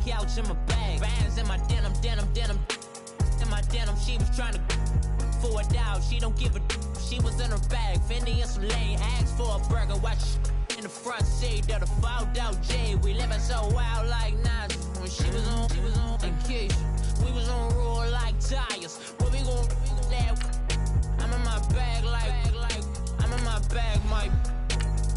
couch in my bag. Bands in my denim. In my denim, she was trying to for it out. She don't give a she was in her bag. Fendi and some lane. Asked for a burger. Watch in the front seat of the fouled out J. We living so wild like Nas. When she was on vacation. We was on roll like tires. What we gon' I'm in my bag like I'm in my bag, my.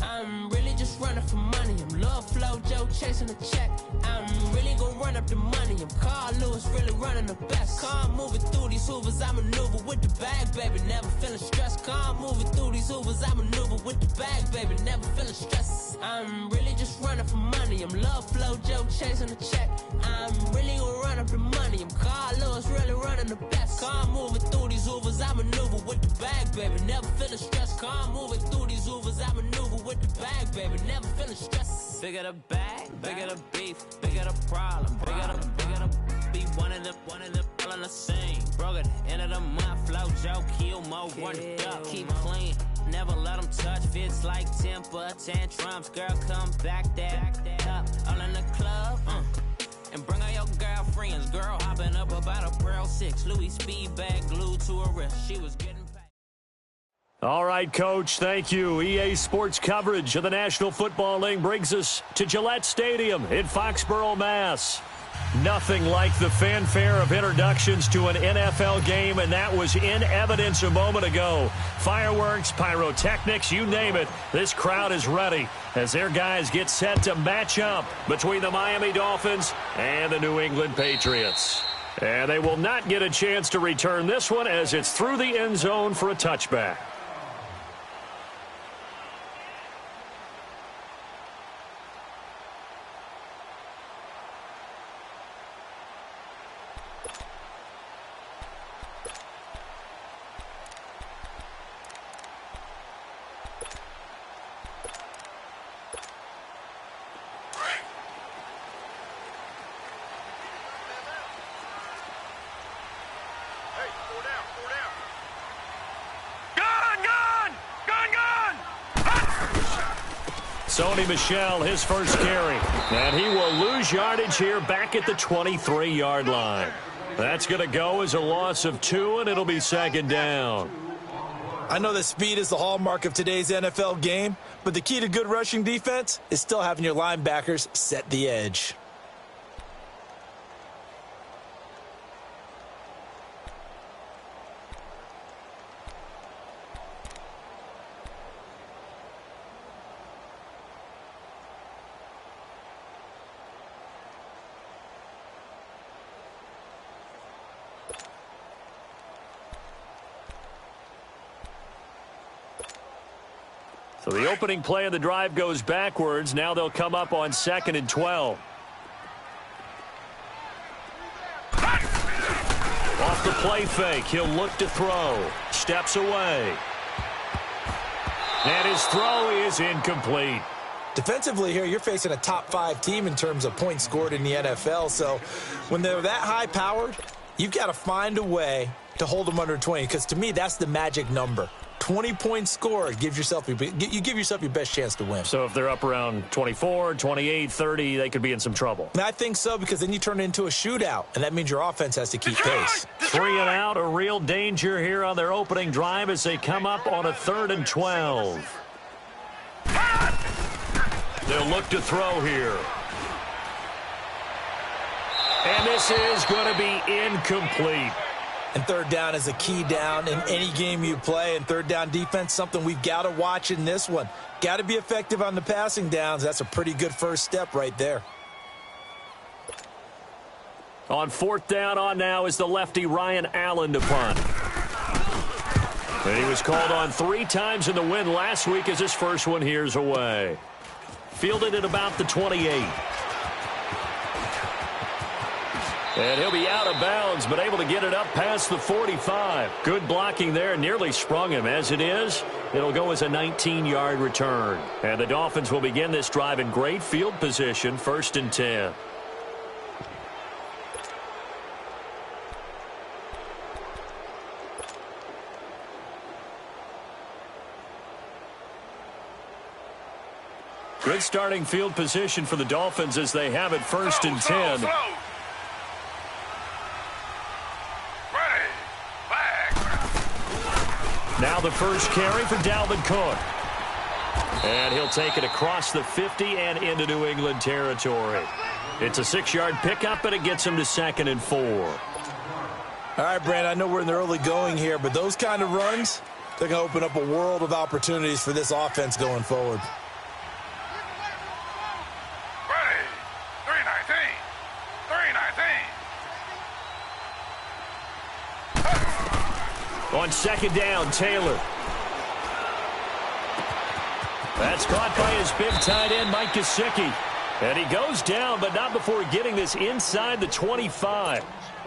I'm really just running for money. I'm Love Flow Joe chasing the check. I'm really gonna run up the money. I'm Carl Lewis, really running the best. Calm moving through these hoovers, I maneuver with the bag, baby. Never feeling stressed. Calm moving through these hoovers, I maneuver with the bag, baby. Never feeling stressed. I'm really just running for money. I'm Love Flow Joe chasing the check. I'm really gonna run up the money. I'm Carl Lewis, really running the best. Calm moving through these hoovers, I maneuver with the bag, baby. Never feeling stressed. Calm moving through these hoovers, I maneuver with the bag, baby. Never feeling stressed. Bigger the bag, bigger the beef, bigger the problem, bigger the be one of them all in the same. Broke at the end of the month, flow Joe, kill mo, run it up, keep clean. Never let them touch, fits like temper tantrums. Girl, come back that up, all in the club, and bring all your girlfriends. Girl hopping up about a Pearl 6, Louis speed bag glued to her wrist. She was getting. All right, Coach, thank you. EA Sports coverage of the National Football League brings us to Gillette Stadium in Foxborough, Mass. Nothing like the fanfare of introductions to an NFL game, and that was in evidence a moment ago. Fireworks, pyrotechnics, you name it. This crowd is ready as their guys get set to match up between the Miami Dolphins and the New England Patriots. And they will not get a chance to return this one as it's through the end zone for a touchback. Sony Michel, his first carry. And he will lose yardage here back at the 23-yard line. That's going to go as a loss of 2, and it'll be second down. I know that speed is the hallmark of today's NFL game, but the key to good rushing defense is still having your linebackers set the edge. So the opening play of the drive goes backwards. Now they'll come up on 2nd and 12. Off the play fake, he'll look to throw. Steps away. And his throw is incomplete. Defensively here, you're facing a top-5 team in terms of points scored in the NFL. So when they're that high-powered, you've got to find a way to hold them under 20, because to me, that's the magic number. 20 points scored, you give yourself your best chance to win. So if they're up around 24, 28, 30, they could be in some trouble. And I think so, because then you turn it into a shootout, and that means your offense has to keep pace. 3 and out, a real danger here on their opening drive as they come up on a 3rd and 12. They'll look to throw here. And this is going to be incomplete. And third down is a key down in any game you play. And third down defense, something we've got to watch in this one. Got to be effective on the passing downs. That's a pretty good first step right there. On 4th down on now is the lefty Ryan Allen to punt. And he was called on 3 times in the win last week as his first one here's away. Fielded at about the 28. And he'll be out of bounds, but able to get it up past the 45. Good blocking there, nearly sprung him. As it is, it'll go as a 19-yard return. And the Dolphins will begin this drive in great field position, 1st and 10. Good starting field position for the Dolphins as they have it 1st and 10. Now the first carry for Dalvin Cook. And he'll take it across the 50 and into New England territory. It's a 6-yard pickup, and it gets him to 2nd and 4. All right, Brand, I know we're in the early going here, but those kind of runs, they're going to open up a world of opportunities for this offense going forward. Ready. 319. 319. On 2nd down, Taylor. That's caught by his big tight end, Mike Gesicki. And he goes down, but not before getting this inside the 25.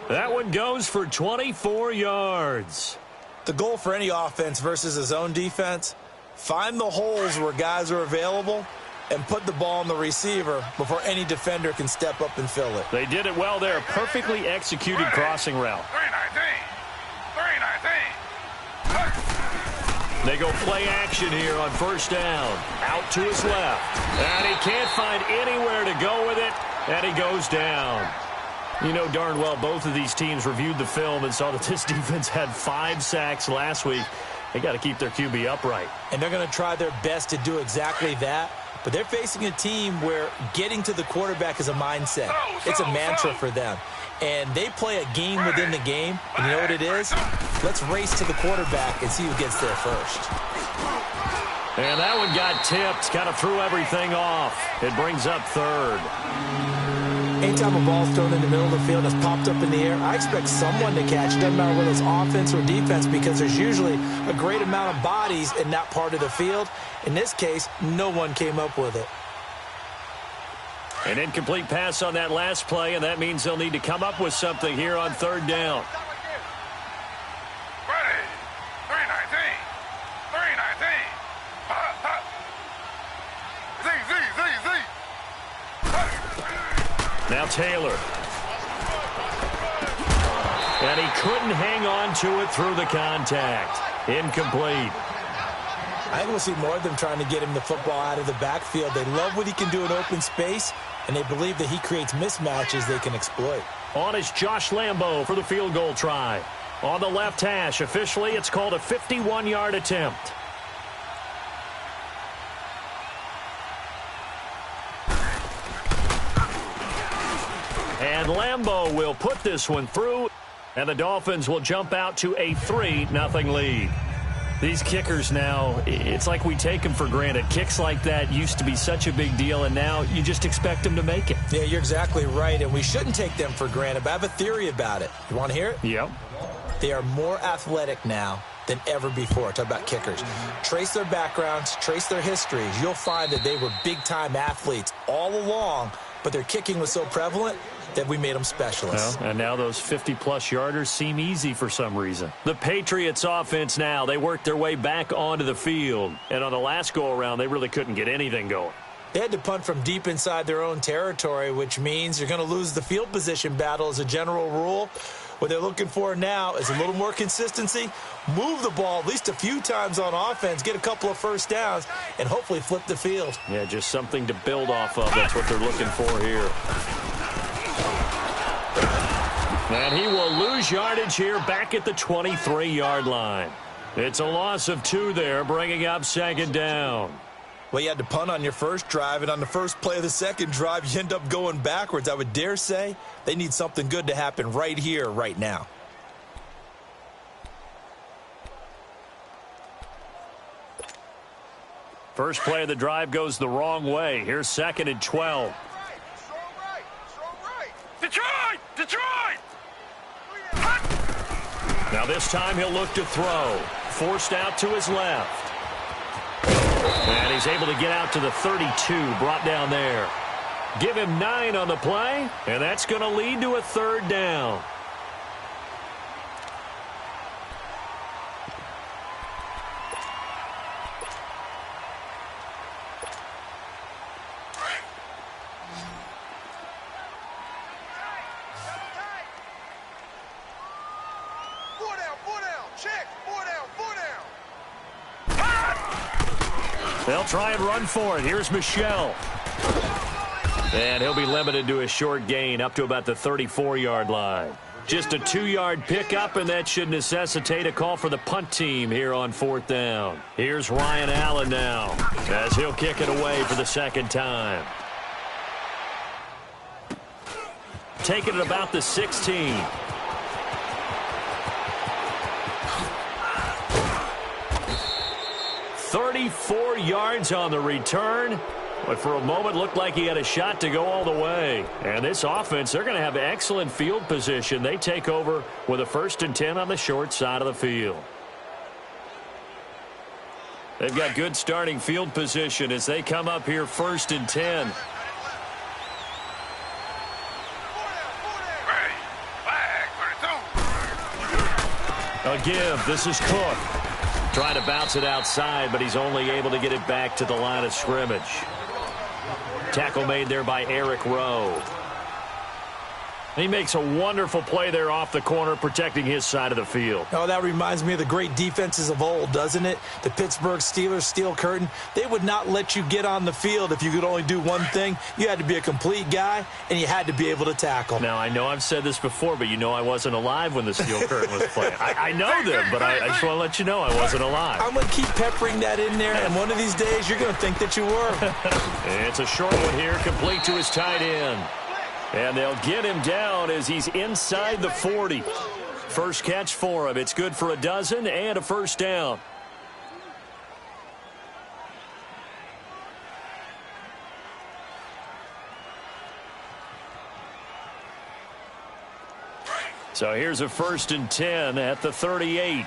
That one goes for 24 yards. The goal for any offense versus his own defense, find the holes where guys are available and put the ball on the receiver before any defender can step up and fill it. They did it well there. Perfectly executed crossing route. 319. They go play action here on 1st down. Out to his left. And he can't find anywhere to go with it. And he goes down. You know darn well both of these teams reviewed the film and saw that this defense had 5 sacks last week. They got to keep their QB upright. And they're going to try their best to do exactly that. But they're facing a team where getting to the quarterback is a mindset. It's a mantra for them. And they play a game within the game. And you know what it is? Let's race to the quarterback and see who gets there first. And that one got tipped. Kind of threw everything off. It brings up 3rd. Anytime a ball's thrown in the middle of the field that's popped up in the air, I expect someone to catch. Doesn't matter whether it's offense or defense, because there's usually a great amount of bodies in that part of the field. In this case, no one came up with it. An incomplete pass on that last play, and that means they'll need to come up with something here on 3rd down. Ready. 319. 319. Now Taylor. And he couldn't hang on to it through the contact. Incomplete. I think we'll see more of them trying to get him the football out of the backfield. They love what he can do in open space, and they believe that he creates mismatches they can exploit. On is Josh Lambo for the field goal try. On the left hash, officially it's called a 51-yard attempt. And Lambo will put this one through, and the Dolphins will jump out to a 3-0 lead. These kickers now, it's like we take them for granted. Kicks like that used to be such a big deal, and now you just expect them to make it. Yeah, you're exactly right, and we shouldn't take them for granted, but I have a theory about it. You want to hear it? Yep. They are more athletic now than ever before. Talk about kickers. Trace their backgrounds, trace their histories. You'll find that they were big-time athletes all along, but their kicking was so prevalent that we made them specialists. Well, and now those 50-plus yarders seem easy for some reason. The Patriots offense now, they worked their way back onto the field. And on the last go-around, they really couldn't get anything going. They had to punt from deep inside their own territory, which means you're going to lose the field position battle as a general rule. What they're looking for now is a little more consistency, move the ball at least a few times on offense, get a couple of first downs, and hopefully flip the field. Yeah, just something to build off of. That's what they're looking for here. And he will lose yardage here back at the 23-yard line. It's a loss of 2 there, bringing up 2nd down. Well, you had to punt on your first drive, and on the first play of the second drive, you end up going backwards. I would dare say they need something good to happen right here, right now. First play of the drive goes the wrong way. Here's 2nd and 12. Detroit! Detroit! Now this time he'll look to throw. Forced out to his left. And he's able to get out to the 32, brought down there. Give him 9 on the play, and that's going to lead to a 3rd down. They'll try and run for it. Here's Michel. And he'll be limited to a short gain up to about the 34-yard line. Just a 2-yard pickup, and that should necessitate a call for the punt team here on 4th down. Here's Ryan Allen now, as he'll kick it away for the second time. Taking it about the 16. "34 yards on the return. But for a moment, looked like he had a shot to go all the way. And this offense, they're going to have excellent field position. They take over with a 1st and 10 on the short side of the field. They've got good starting field position as they come up here 1st and 10. A give. This is Cook. Trying to bounce it outside, but he's only able to get it back to the line of scrimmage. Tackle made there by Eric Rowe. He makes a wonderful play there off the corner, protecting his side of the field. Oh, that reminds me of the great defenses of old, doesn't it? The Pittsburgh Steelers steel curtain. They would not let you get on the field if you could only do one thing. You had to be a complete guy, and you had to be able to tackle. Now, I know I've said this before, but you know I wasn't alive when the steel curtain was playing. I know them, but I just want to let you know I wasn't alive. I'm going to keep peppering that in there, and one of these days you're going to think that you were. It's a short one here, complete to his tight end. And they'll get him down as he's inside the 40. First catch for him. It's good for a dozen and a 1st down. So here's a 1st and 10 at the 38.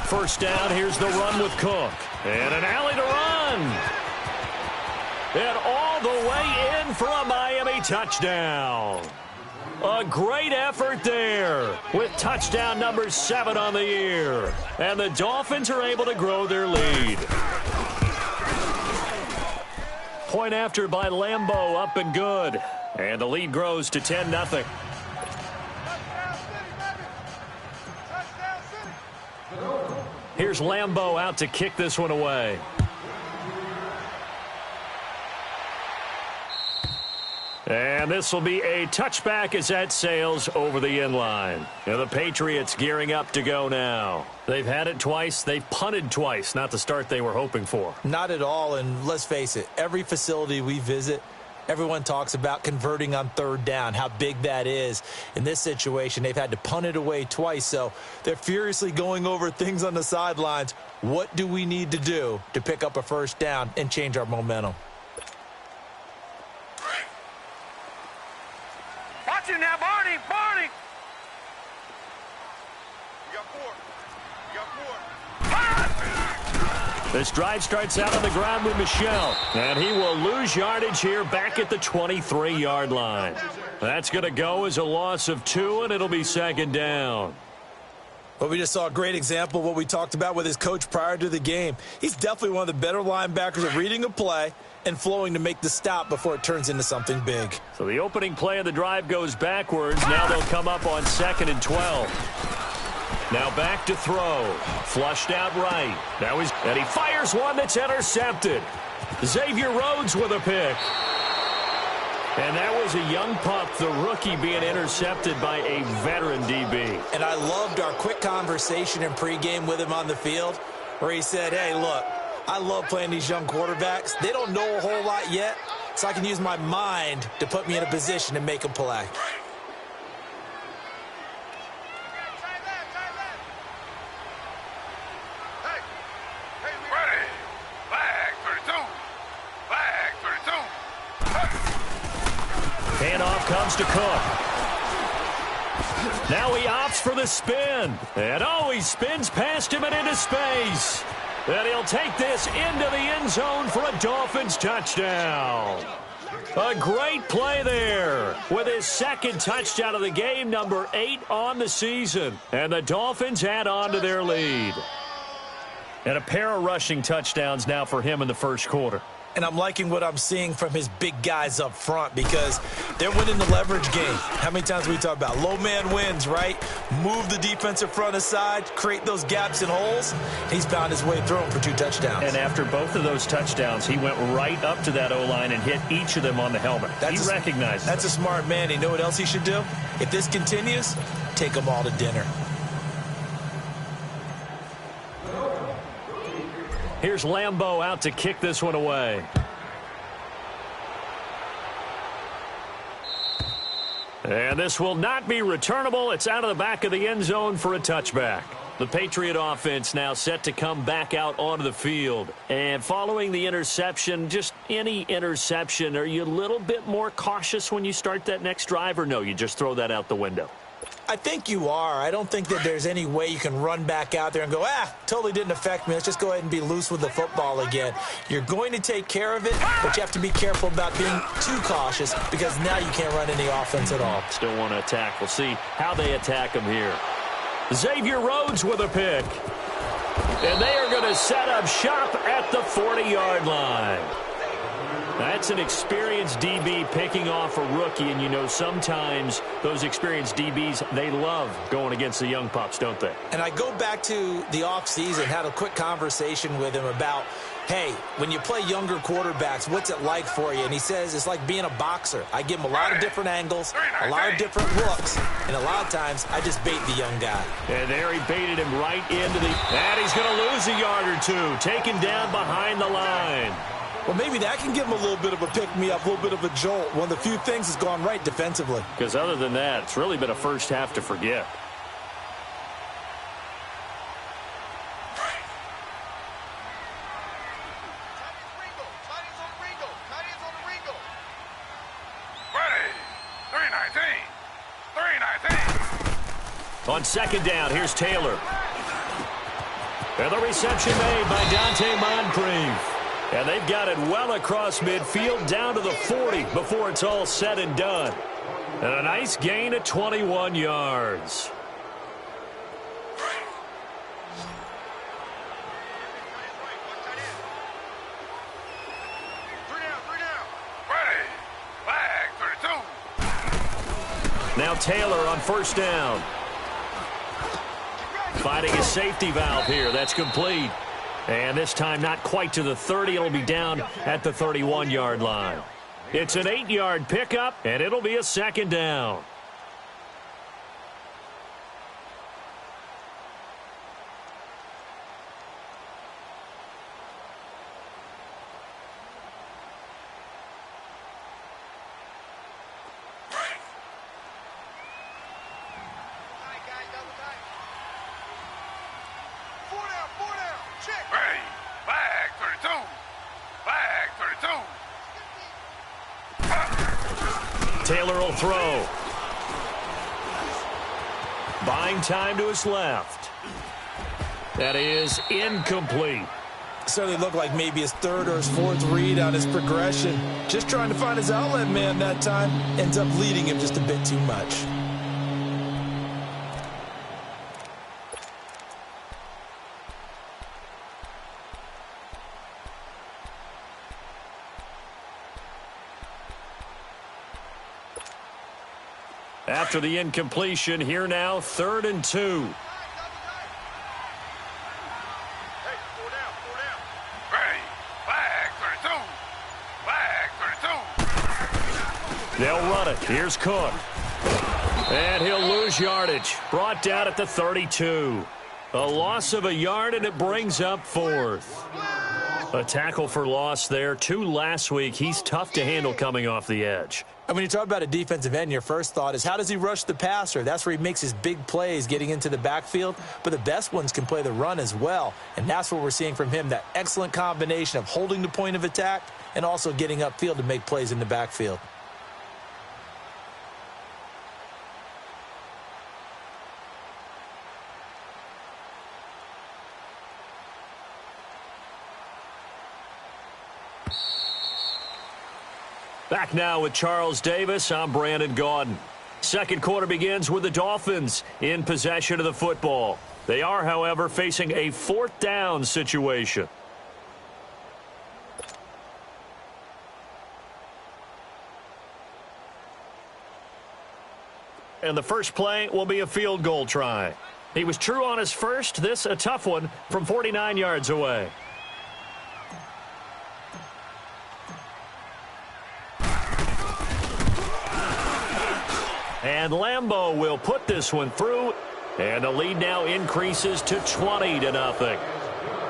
First down, here's the run with Cook. And an alley to run. And all the way in for a Miami touchdown. A great effort there with touchdown number 7 on the year. And the Dolphins are able to grow their lead. Point after by Lambeau, up and good. And the lead grows to 10-0. Here's Lambeau out to kick this one away. And this will be a touchback as that sails over the end line. And the Patriots gearing up to go now. They've had it twice. They've punted twice. Not the start they were hoping for. Not at all, and let's face it, every facility we visit, everyone talks about converting on 3rd down, how big that is. In this situation, they've had to punt it away twice, so they're furiously going over things on the sidelines. What do we need to do to pick up a 1st down and change our momentum? Watch it now, Barney! Barney! You got 4. You got 4. This drive starts out on the ground with Michel. And he will lose yardage here back at the 23-yard line. That's going to go as a loss of 2, and it'll be 2nd down. Well, we just saw a great example of what we talked about with his coach prior to the game. He's definitely one of the better linebackers at reading a play and flowing to make the stop before it turns into something big. So the opening play of the drive goes backwards. Now they'll come up on 2nd and 12. Now back to throw. Flushed out right. Now and he fires one that's intercepted. Xavier Rhodes with a pick. And that was a young pup, the rookie, being intercepted by a veteran DB. And I loved our quick conversation in pregame with him on the field where he said, hey, look, I love playing these young quarterbacks. They don't know a whole lot yet, so I can use my mind to put me in a position to make a play. Handoff comes to Cook. Now he opts for the spin. And he spins past him and into space. And he'll take this into the end zone for a Dolphins touchdown. A great play there with his 2nd touchdown of the game, number 8 on the season. And the Dolphins add on to their lead. And a pair of rushing touchdowns now for him in the first quarter. And I'm liking what I'm seeing from his big guys up front because they're winning the leverage game. How many times we talk about low man wins, right? Move the defensive front aside, create those gaps and holes. He's found his way through them for 2 touchdowns. And after both of those touchdowns, he went right up to that O-line and hit each of them on the helmet. He recognized That's a smart man. You know what else he should do? If this continues, take them all to dinner. Here's Lambeau out to kick this one away. And this will not be returnable. It's out of the back of the end zone for a touchback. The Patriot offense now set to come back out onto the field. And following the interception, just any interception, are you a little bit more cautious when you start that next drive, or no, you just throw that out the window? I think you are. I don't think that there's any way you can run back out there and go, totally didn't affect me. Let's just go ahead and be loose with the football again. You're going to take care of it, but you have to be careful about being too cautious because now you can't run any offense at all. Still want to attack. We'll see how they attack him here. Xavier Rhodes with a pick. And they are going to set up shop at the 40-yard line. That's an experienced DB picking off a rookie, and you know sometimes those experienced DBs, they love going against the young pups, don't they? And I go back to the offseason, had a quick conversation with him about, hey, when you play younger quarterbacks, what's it like for you? And he says it's like being a boxer. I give him a lot of different angles, a lot of different looks, and a lot of times I just bait the young guy. And there he baited him right into the... And he's going to lose a yard or two, taken down behind the line. Well, maybe that can give him a little bit of a pick-me-up, a little bit of a jolt. One of the few things has gone right defensively. Because other than that, it's really been a first half to forget. On second down, here's Taylor. And the reception made by Da1nOnlyCMart's. And they've got it well across midfield down to the 40 before it's all said and done. And a nice gain of 21 yards. Now Taylor on first down. Finding a safety valve here. That's complete. And this time not quite to the 30. It'll be down at the 31-yard line. It's an 8-yard pickup, and it'll be a second down. Taylor will throw. Buying time to his left. That is incomplete. Certainly looked like maybe his third or his fourth read on his progression. Just trying to find his outlet man that time. Ends up leading him just a bit too much. After the incompletion, here now, 3rd and 2. They'll run it. Here's Cook. And he'll lose yardage. Brought down at the 32. A loss of a yard, and it brings up 4th. A tackle for loss there. 2 last week. He's tough to handle coming off the edge. And when you talk about a defensive end, your first thought is, how does he rush the passer? That's where he makes his big plays, getting into the backfield. But the best ones can play the run as well. And that's what we're seeing from him, that excellent combination of holding the point of attack and also getting upfield to make plays in the backfield. Back now with Charles Davis. I'm Brandon Gaudin. Second quarter begins with the Dolphins in possession of the football. They are, however, facing a 4th down situation. And the first play will be a field goal try. He was true on his first. This a tough one from 49 yards away. And Lambeau will put this one through. And the lead now increases to 20-0.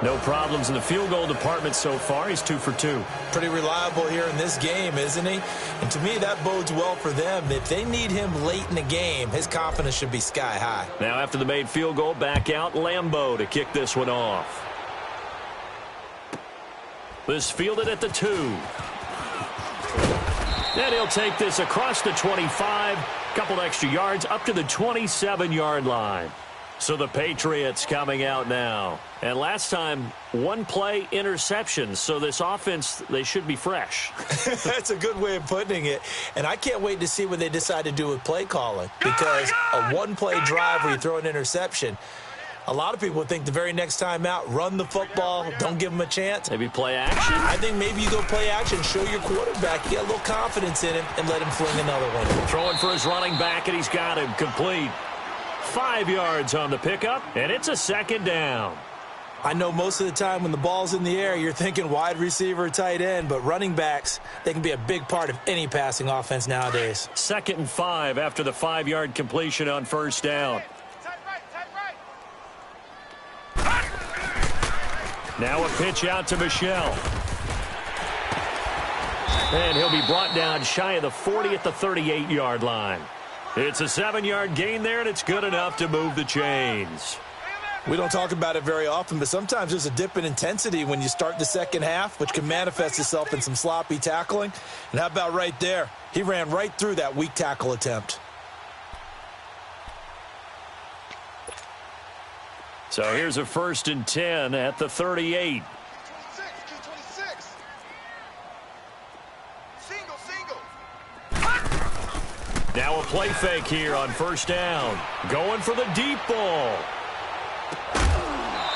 No problems in the field goal department so far. He's 2 for 2. Pretty reliable here in this game, isn't he? And to me, that bodes well for them. If they need him late in the game, his confidence should be sky high. Now after the made field goal, back out Lambeau to kick this one off. This fielded at the 2. And he'll take this across the 25. Couple extra yards up to the 27-yard line. So the Patriots coming out now. And last time, 1 play interception. So this offense, they should be fresh. That's a good way of putting it. And I can't wait to see what they decide to do with play calling. Because a 1-play drive where you throw an interception, a lot of people think the very next time out, run the football, don't give them a chance. Maybe play action? I think maybe you go play action, show your quarterback, you get a little confidence in him, and let him fling another one. Throwing for his running back, and he's got him complete. 5 yards on the pickup, and it's a 2nd down. I know most of the time when the ball's in the air, you're thinking wide receiver, tight end, but running backs, they can be a big part of any passing offense nowadays. 2nd and 5 after the 5-yard completion on 1st down. Now a pitch out to Michel. And he'll be brought down shy of the 40 at the 38-yard line. It's a 7-yard gain there, and it's good enough to move the chains. We don't talk about it very often, but sometimes there's a dip in intensity when you start the second half, which can manifest itself in some sloppy tackling. And how about right there? He ran right through that weak tackle attempt. So here's a 1st and 10 at the 38. Now a play fake here on 1st down. Going for the deep ball.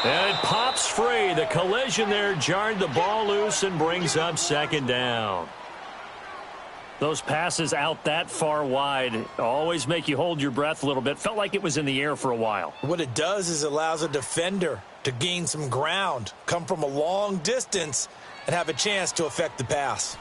And it pops free. The collision there jarred the ball loose and brings up 2nd down. Those passes out that far wide always make you hold your breath a little bit. Felt like it was in the air for a while. What it does is it allows a defender to gain some ground, come from a long distance, and have a chance to affect the pass.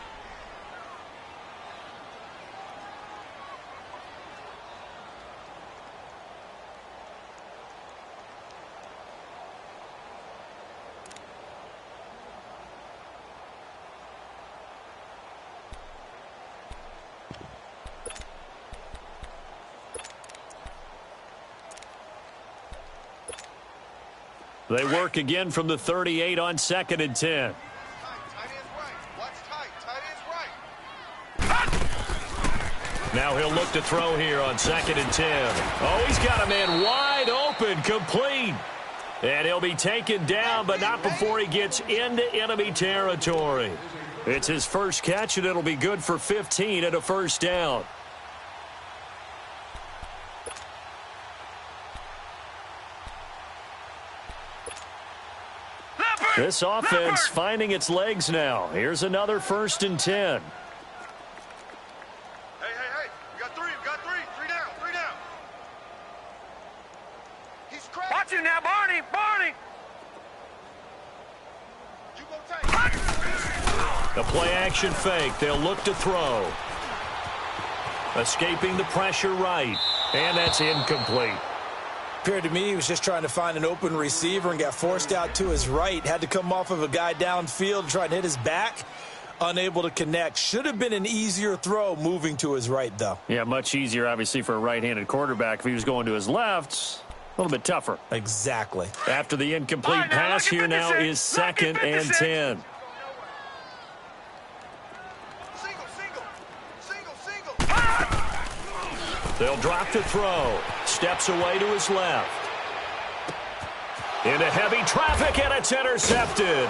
They work again from the 38 on 2nd and 10. Now he'll look to throw here on 2nd and 10. Oh, he's got a man wide open, complete. And he'll be taken down, but not before he gets into enemy territory. It's his first catch, and it'll be good for 15 at a 1st down. This offense finding its legs now. Here's another 1st and 10. Hey. We got 3. Three down. He's cracked. Watch him now, Barney. You go take. A play-action fake. They'll look to throw. Escaping the pressure right. And that's incomplete. Appeared to me he was just trying to find an open receiver and got forced out to his right. Had to come off of a guy downfield, try and hit his back. Unable to connect. Should have been an easier throw moving to his right, though. Yeah, much easier, obviously, for a right-handed quarterback. If he was going to his left, a little bit tougher. Exactly. After the incomplete pass, here now is 2nd and 10. They'll drop to throw. Steps away to his left. Into heavy traffic, and it's intercepted.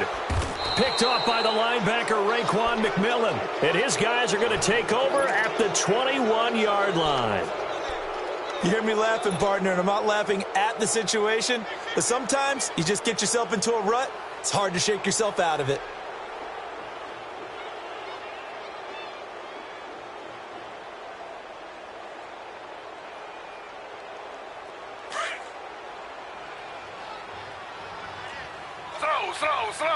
Picked off by the linebacker, Raekwon McMillan. And his guys are going to take over at the 21-yard line. You hear me laughing, partner, and I'm not laughing at the situation, but sometimes you just get yourself into a rut. It's hard to shake yourself out of it. Slow.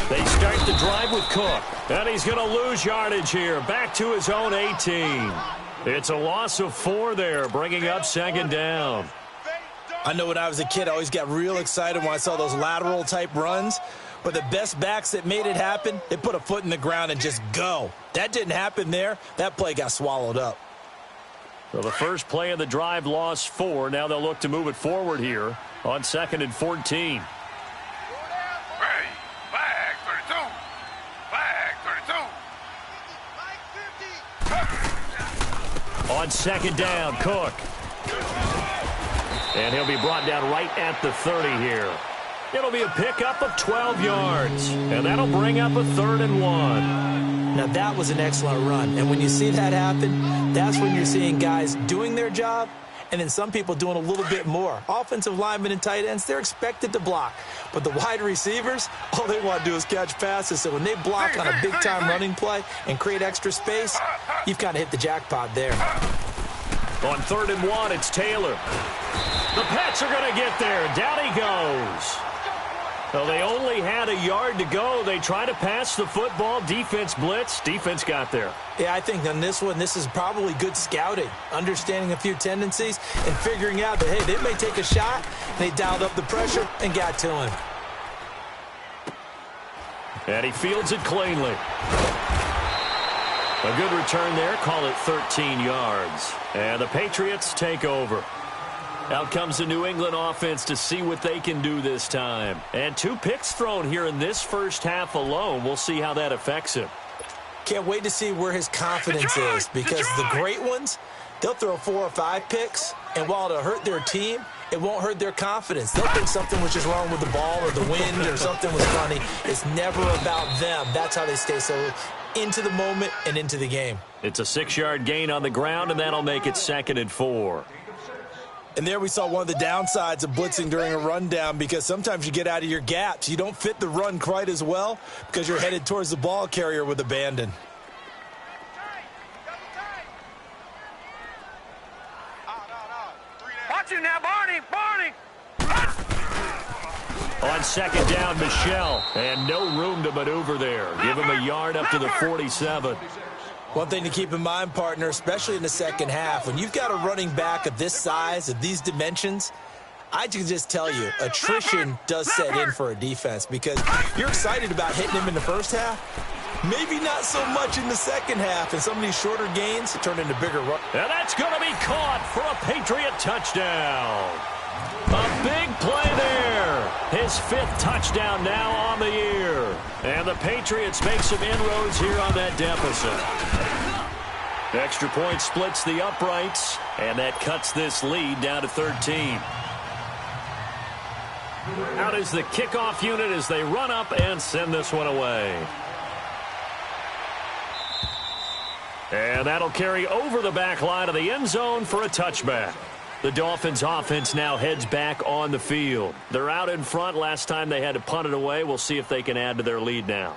They start the drive with Cook, and he's going to lose yardage here, back to his own 18. It's a loss of 4 there, bringing up second down. I know when I was a kid, I always got real excited when I saw those lateral-type runs, but the best backs that made it happen, they put a foot in the ground and just go. That didn't happen there. That play got swallowed up. So the first play of the drive lost 4. Now they'll look to move it forward here on 2nd and 14. Flag 32. On 2nd down, Cook. And he'll be brought down right at the 30 here. It'll be a pickup of 12 yards. And that'll bring up a 3rd and 1. Now, that was an excellent run. And when you see that happen, that's when you're seeing guys doing their job and then some people doing a little bit more. Offensive linemen and tight ends, they're expected to block. But the wide receivers, all they want to do is catch passes. So when they block on a big-time running play and create extra space, you've kind of hit the jackpot there. On 3rd and 1, it's Taylor. The Pats are going to get there. Down he goes. So they only had a yard to go. They try to pass the football. Defense blitz. Defense got there. Yeah, I think on this one, this is probably good scouting, understanding a few tendencies and figuring out that, hey, they may take a shot. They dialed up the pressure and got to him. And he fields it cleanly. A good return there. Call it 13 yards. And the Patriots take over. Out comes the New England offense to see what they can do this time. And 2 picks thrown here in this first half alone. We'll see how that affects him. Can't wait to see where his confidence is, because the great ones, they'll throw 4 or 5 picks, and while it'll hurt their team, it won't hurt their confidence. They'll think something was just wrong with the ball or the wind or something was funny. It's never about them. That's how they stay so into the moment and into the game. It's a 6-yard gain on the ground, and that'll make it 2nd and 4. And there we saw one of the downsides of blitzing during a rundown, because sometimes you get out of your gaps. You don't fit the run quite as well because you're headed towards the ball carrier with abandon. Watch you now, Barney. On 2nd down, Michelle, and no room to maneuver there. Give him a yard up to the 47. One thing to keep in mind, partner, especially in the second half, when you've got a running back of this size, of these dimensions, I can just tell you, attrition does set in for a defense, because you're excited about hitting him in the first half. Maybe not so much in the second half, and some of these shorter gains turn into bigger runs. And that's going to be caught for a Patriot touchdown. A big play there. His 5th touchdown now on the year. And the Patriots make some inroads here on that deficit. Extra point splits the uprights, and that cuts this lead down to 13. Out is the kickoff unit as they run up and send this one away. And that'll carry over the back line of the end zone for a touchback. The Dolphins offense now heads back on the field. They're out in front. Last time they had to punt it away. We'll see if they can add to their lead now.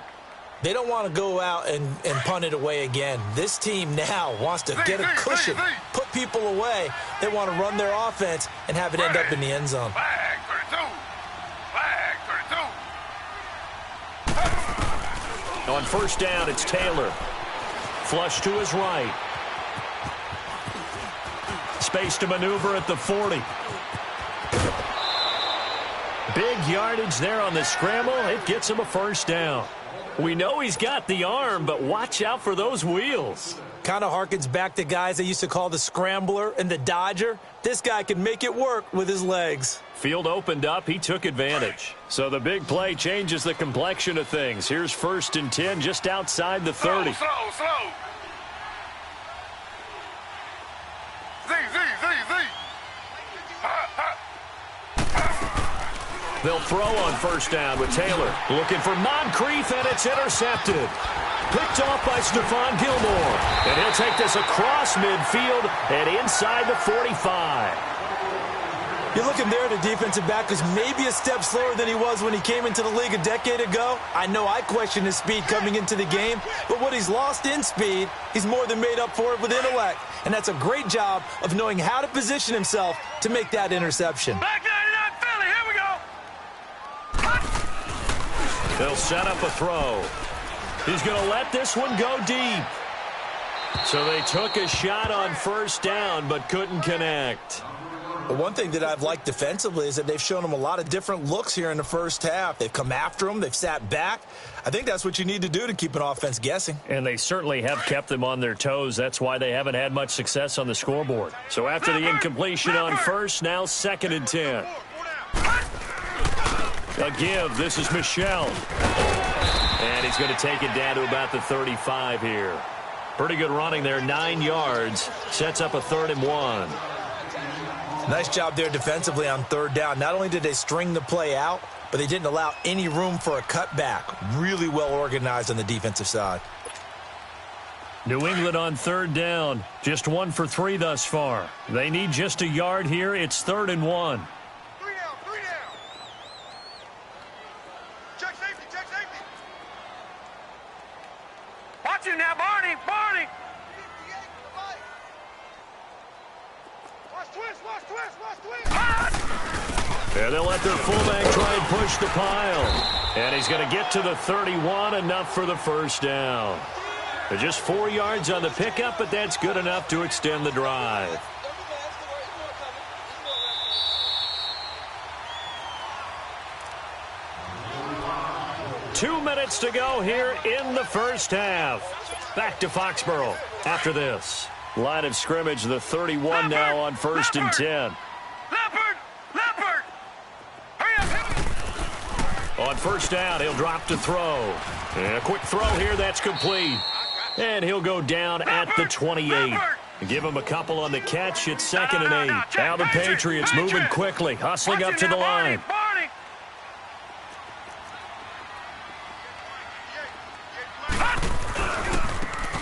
They don't want to go out and punt it away again. This team now wants to get a cushion, put people away. They want to run their offense and have it end up in the end zone. Flag 32. On 1st down, it's Taylor. Flush to his right. Space to maneuver at the 40. Big yardage there on the scramble. It gets him a 1st down. We know he's got the arm, but watch out for those wheels. Kind of harkens back to guys they used to call the scrambler and the dodger. This guy can make it work with his legs. Field opened up. He took advantage. So the big play changes the complexion of things. Here's 1st and 10 just outside the 30. Slow. Z. They'll throw on 1st down with Taylor. Looking for Moncrief, and it's intercepted. Picked off by Stephon Gilmore. And he'll take this across midfield and inside the 45. You're looking there at a defensive back who's maybe a step slower than he was when he came into the league a decade ago. I know I questioned his speed coming into the game, but what he's lost in speed, he's more than made up for it with intellect. And that's a great job of knowing how to position himself to make that interception. Back 99 Philly, here we go. They'll set up a throw. He's going to let this one go deep. So they took a shot on first down but couldn't connect. The one thing that I've liked defensively is that they've shown him a lot of different looks here in the first half. They've come after him. They've sat back. I think that's what you need to do to keep an offense guessing. And they certainly have kept them on their toes. That's why they haven't had much success on the scoreboard. So after the incompletion on first, now 2nd and 10. A give. This is Michel. And he's going to take it down to about the 35 here. Pretty good running there. 9 yards. Sets up a 3rd and 1. Nice job there defensively on 3rd down. Not only did they string the play out, but they didn't allow any room for a cutback. Really well organized on the defensive side. New England on 3rd down. Just 1 for 3 thus far. They need just a yard here. It's 3rd and 1. 3 down, 3 down. Check safety, check safety. Watch him now, Barney, Barney. Watch twist. And they'll let their fullback try and push the pile. And he's going to get to the 31, enough for the first down. They're just 4 yards on the pickup, but that's good enough to extend the drive. Two minutes to go here in the first half. Back to Foxborough after this. Line of scrimmage, the 31 now on 1st and 10. Leopard! Hurry up! On first down, he'll drop to throw. And a quick throw here, that's complete. And he'll go down at the 28. Give him a couple on the catch. It's 2nd and 8. Now the Patriots moving quickly, hustling up to the line.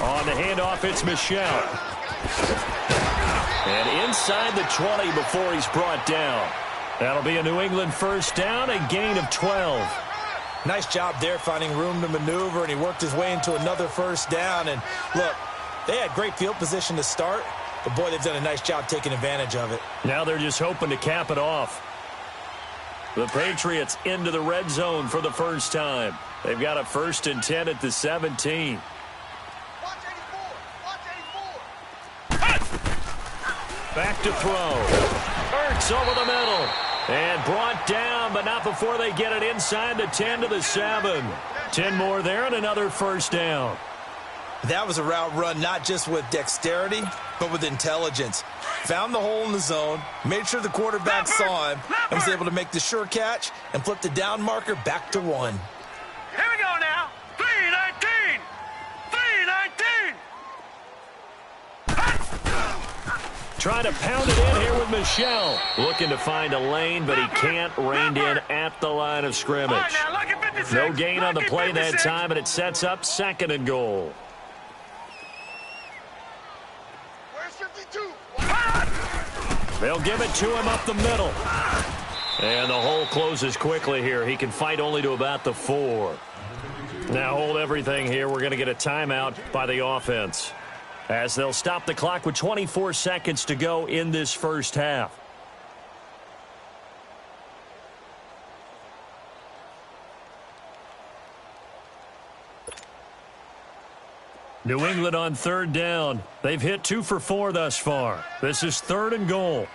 On the handoff, it's Michel. And inside the 20 before he's brought down. That'll be a New England first down, a gain of 12. Nice job there finding room to maneuver, and he worked his way into another first down. And look, they had great field position to start, but boy, they've done a nice job taking advantage of it. Now they're just hoping to cap it off. The Patriots into the red zone for the first time. They've got a 1st and 10 at the 17. Back to throw. Ertz over the middle. And brought down, but not before they get it inside the 10 to the 7. 10 more there and another first down. That was a route run not just with dexterity, but with intelligence. Found the hole in the zone, made sure the quarterback saw him, and was able to make the sure catch and flip the down marker back to 1. Here we go now. 3-19. 3-19. Trying to pound it in here with Michel. Looking to find a lane, but he can't. Reined in at the line of scrimmage. No gain on the play that time, and it sets up 2nd and goal. Where's 52? They'll give it to him up the middle. And the hole closes quickly here. He can fight only to about the 4. Now hold everything here. We're going to get a timeout by the offense, as they'll stop the clock with 24 seconds to go in this first half. New England on 3rd down. They've hit 2 for 4 thus far. This is 3rd and goal.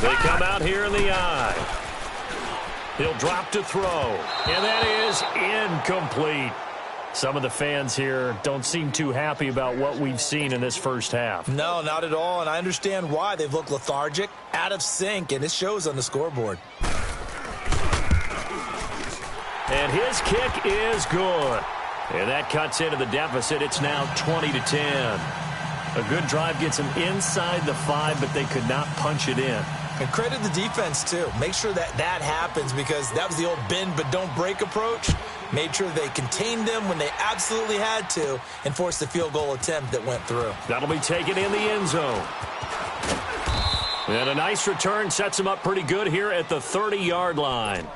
They come out here in the eye. He'll drop to throw. And that is incomplete. Some of the fans here don't seem too happy about what we've seen in this first half. No, not at all, and I understand why. They've looked lethargic, out of sync, and it shows on the scoreboard. And his kick is good. And that cuts into the deficit. It's now 20-10. A good drive gets them inside the 5, but they could not punch it in. And credit the defense, too. Make sure that happens, because that was the old bend but don't break approach. Made sure they contained them when they absolutely had to and forced the field goal attempt that went through. That'll be taken in the end zone. And a nice return sets them up pretty good here at the 30-yard line.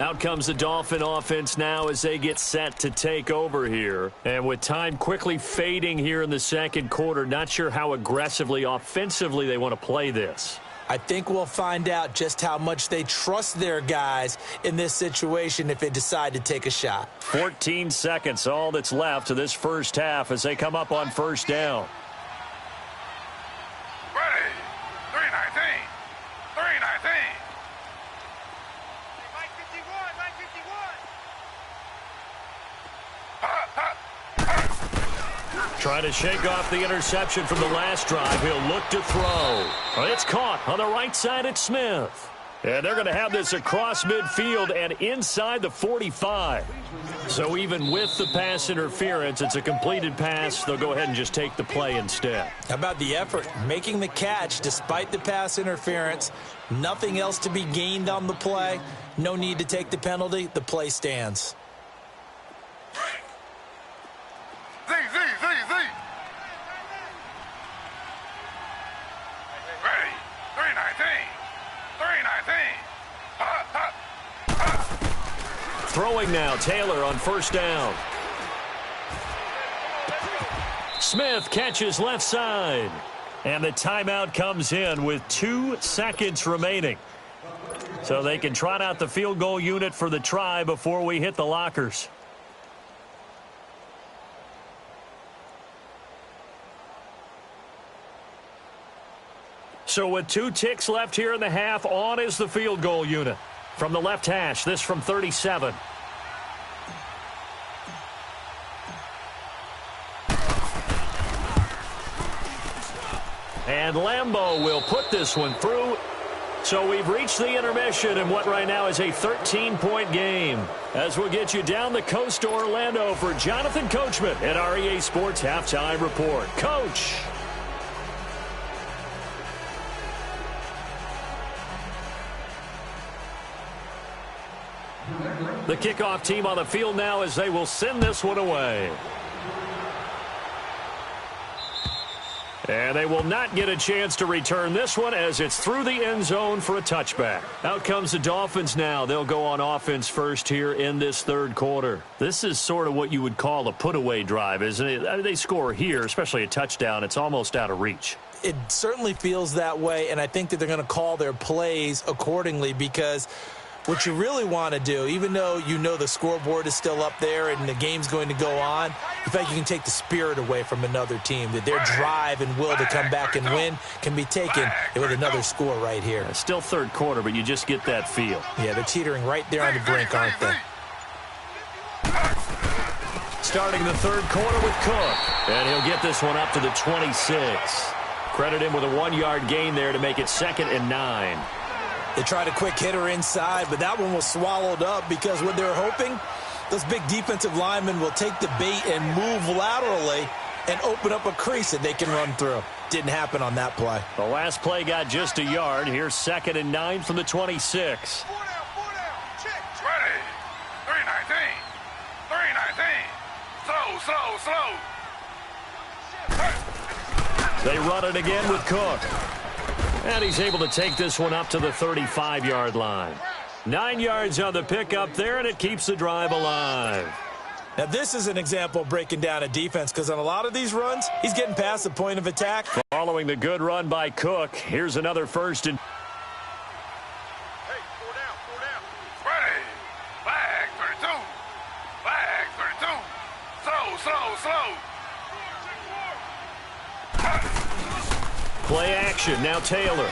Out comes the Dolphin offense now as they get set to take over here. And with time quickly fading here in the second quarter, not sure how aggressively, offensively they want to play this. I think we'll find out just how much they trust their guys in this situation if they decide to take a shot. 14 seconds, all that's left to this first half as they come up on first down. Ready. 319. 319. Mike 51. Mike 51. Trying to shake off the interception from the last drive. He'll look to throw. It's caught on the right side at Smith. And they're going to have this across midfield and inside the 45. So even with the pass interference, it's a completed pass. They'll go ahead and just take the play instead. How about the effort? Making the catch despite the pass interference. Nothing else to be gained on the play. No need to take the penalty. The play stands. Z. Ready. 319. 319. Throwing now, Taylor on first down. Smith catches left side. And the timeout comes in with 2 seconds remaining. So they can trot out the field goal unit for the try before we hit the lockers. So with 2 ticks left here in the half, on is the field goal unit. From the left hash, this from 37. And Lambeau will put this one through. So we've reached the intermission in what right now is a 13-point game. As we'll get you down the coast to Orlando for Jonathan Coachman at our EA Sports Halftime Report. Coach. The kickoff team on the field now as they will send this one away. And they will not get a chance to return this one as it's through the end zone for a touchback. Out comes the Dolphins now. They'll go on offense first here in this third quarter. This is sort of what you would call a put-away drive, isn't it? I mean, they score here, especially a touchdown. It's almost out of reach. It certainly feels that way, and I think that they're going to call their plays accordingly because what you really want to do, even though you know the scoreboard is still up there and the game's going to go on, in fact, you can take the spirit away from another team, that their drive and will to come back and win can be taken with another score right here. It's still third quarter, but you just get that feel. Yeah, they're teetering right there on the brink, aren't they? Starting the third quarter with Cook, and he'll get this one up to the 26. Credit him with a 1-yard gain there to make it 2nd and 9. They tried a quick hitter inside, but that one was swallowed up because what they're hoping, those big defensive linemen will take the bait and move laterally and open up a crease that they can run through. Didn't happen on that play. The last play got just a yard. Here's 2nd and 9 from the 26. 4 down. Check. Ready. 319. 319. Slow. They run it again with Cook. And he's able to take this one up to the 35-yard line. 9 yards on the pickup there, and it keeps the drive alive. Now, this is an example of breaking down a defense because on a lot of these runs, he's getting past the point of attack. Following the good run by Cook, here's another 1st and... Hey, 4 down. Ready. Flag 32. Slow. Play action, now Taylor.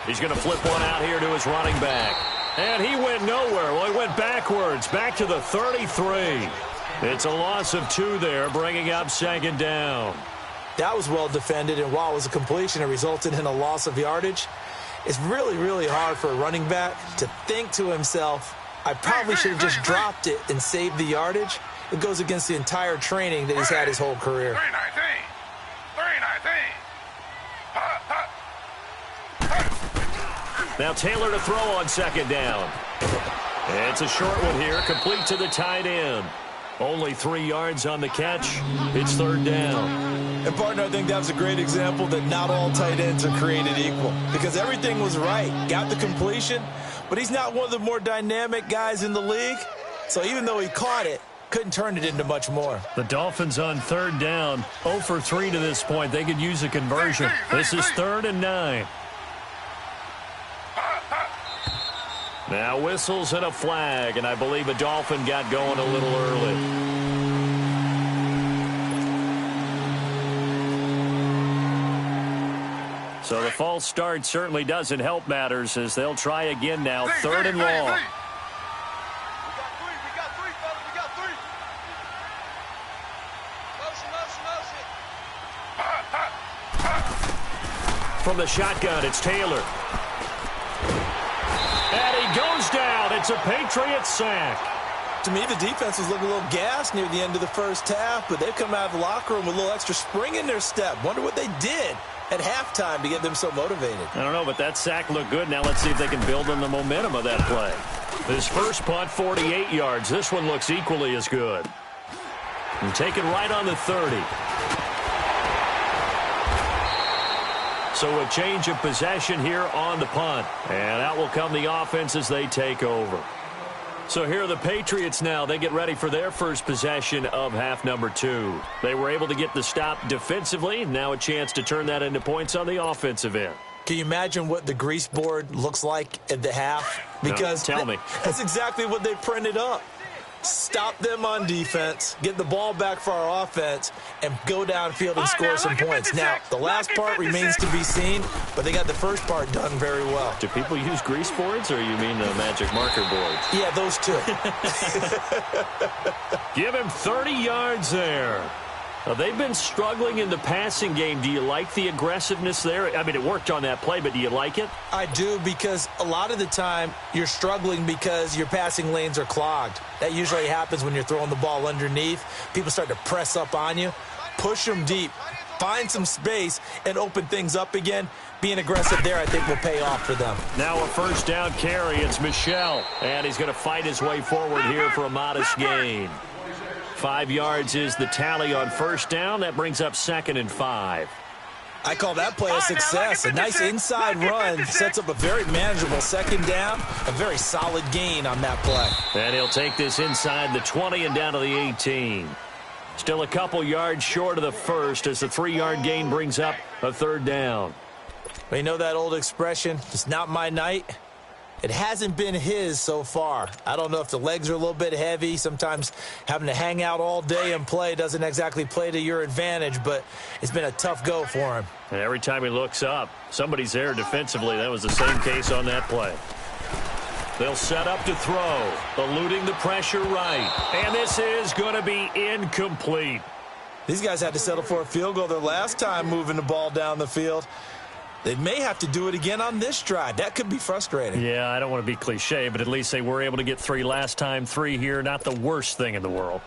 He's going to flip one out here to his running back. And he went nowhere. Well, he went backwards, back to the 33. It's a loss of 2 there, bringing up 2nd down. That was well defended, and while it was a completion, it resulted in a loss of yardage. It's really, really hard for a running back to think to himself, I probably should have just dropped it and saved the yardage. It goes against the entire training that he's had his whole career. 319. Now Taylor to throw on 2nd down. It's a short one here, complete to the tight end. Only 3 yards on the catch. It's third down. And, partner, I think that was a great example that not all tight ends are created equal because everything was right. Got the completion, but he's not one of the more dynamic guys in the league. So even though he caught it, couldn't turn it into much more. The Dolphins on third down, 0 for 3 to this point. They could use a conversion. This is 3rd and 9. Now whistles and a flag, and I believe a Dolphin got going a little early. So the false start certainly doesn't help matters as they'll try again now, 3rd and long. We got three, fellas, we got three. Motion. From the shotgun, it's Taylor. And he goes down. It's a Patriots sack. To me, the defense was looking a little gassed near the end of the first half, but they've come out of the locker room with a little extra spring in their step. Wonder what they did at halftime to get them so motivated. I don't know, but that sack looked good. Now let's see if they can build on the momentum of that play. This first punt, 48 yards. This one looks equally as good. And taken right on the 30. So a change of possession here on the punt. And out will come the offense as they take over. So here are the Patriots now. They get ready for their first possession of half number 2. They were able to get the stop defensively. Now a chance to turn that into points on the offensive end. Can you imagine what the grease board looks like at the half? Because no, tell me. That's exactly what they printed up. Stop them on defense, get the ball back for our offense, and go downfield and score some points. Now, the last part remains to be seen, but they got the first part done very well. Do people use grease boards, or you mean the magic marker boards? Yeah, those two. Give him 30 yards there. Now, they've been struggling in the passing game. Do you like the aggressiveness there? I mean, it worked on that play, but do you like it? I do, because a lot of the time you're struggling because your passing lanes are clogged. That usually happens when you're throwing the ball underneath. People start to press up on you. Push them deep. Find some space and open things up again. Being aggressive there, I think, will pay off for them. Now a first down carry. It's Michel, and he's going to fight his way forward here for a modest gain. 5 yards is the tally on first down. That brings up 2nd and 5. I call that play a success. A nice inside run sets up a very manageable second down. A very solid gain on that play. And he'll take this inside the 20 and down to the 18. Still a couple yards short of the first as the 3-yard gain brings up a third down. Well, you know that old expression, it's not my night. It hasn't been his so far. I don't know if the legs are a little bit heavy. Sometimes having to hang out all day and play doesn't exactly play to your advantage, but it's been a tough go for him. And every time he looks up, somebody's there defensively. That was the same case on that play. They'll set up to throw, eluding the pressure right. And this is going to be incomplete. These guys had to settle for a field goal their last time moving the ball down the field. They may have to do it again on this drive. That could be frustrating. Yeah, I don't want to be cliche, but at least they were able to get 3 last time. 3 here, not the worst thing in the world.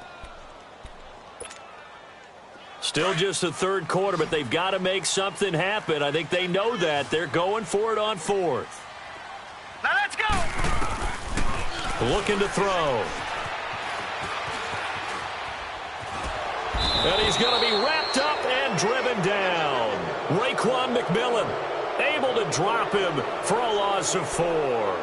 Still just the third quarter, but they've got to make something happen. I think they know that. They're going for it on 4th. Now let's go. Looking to throw. And he's going to be wrapped up and driven down. Raekwon McMillan able to drop him for a loss of 4.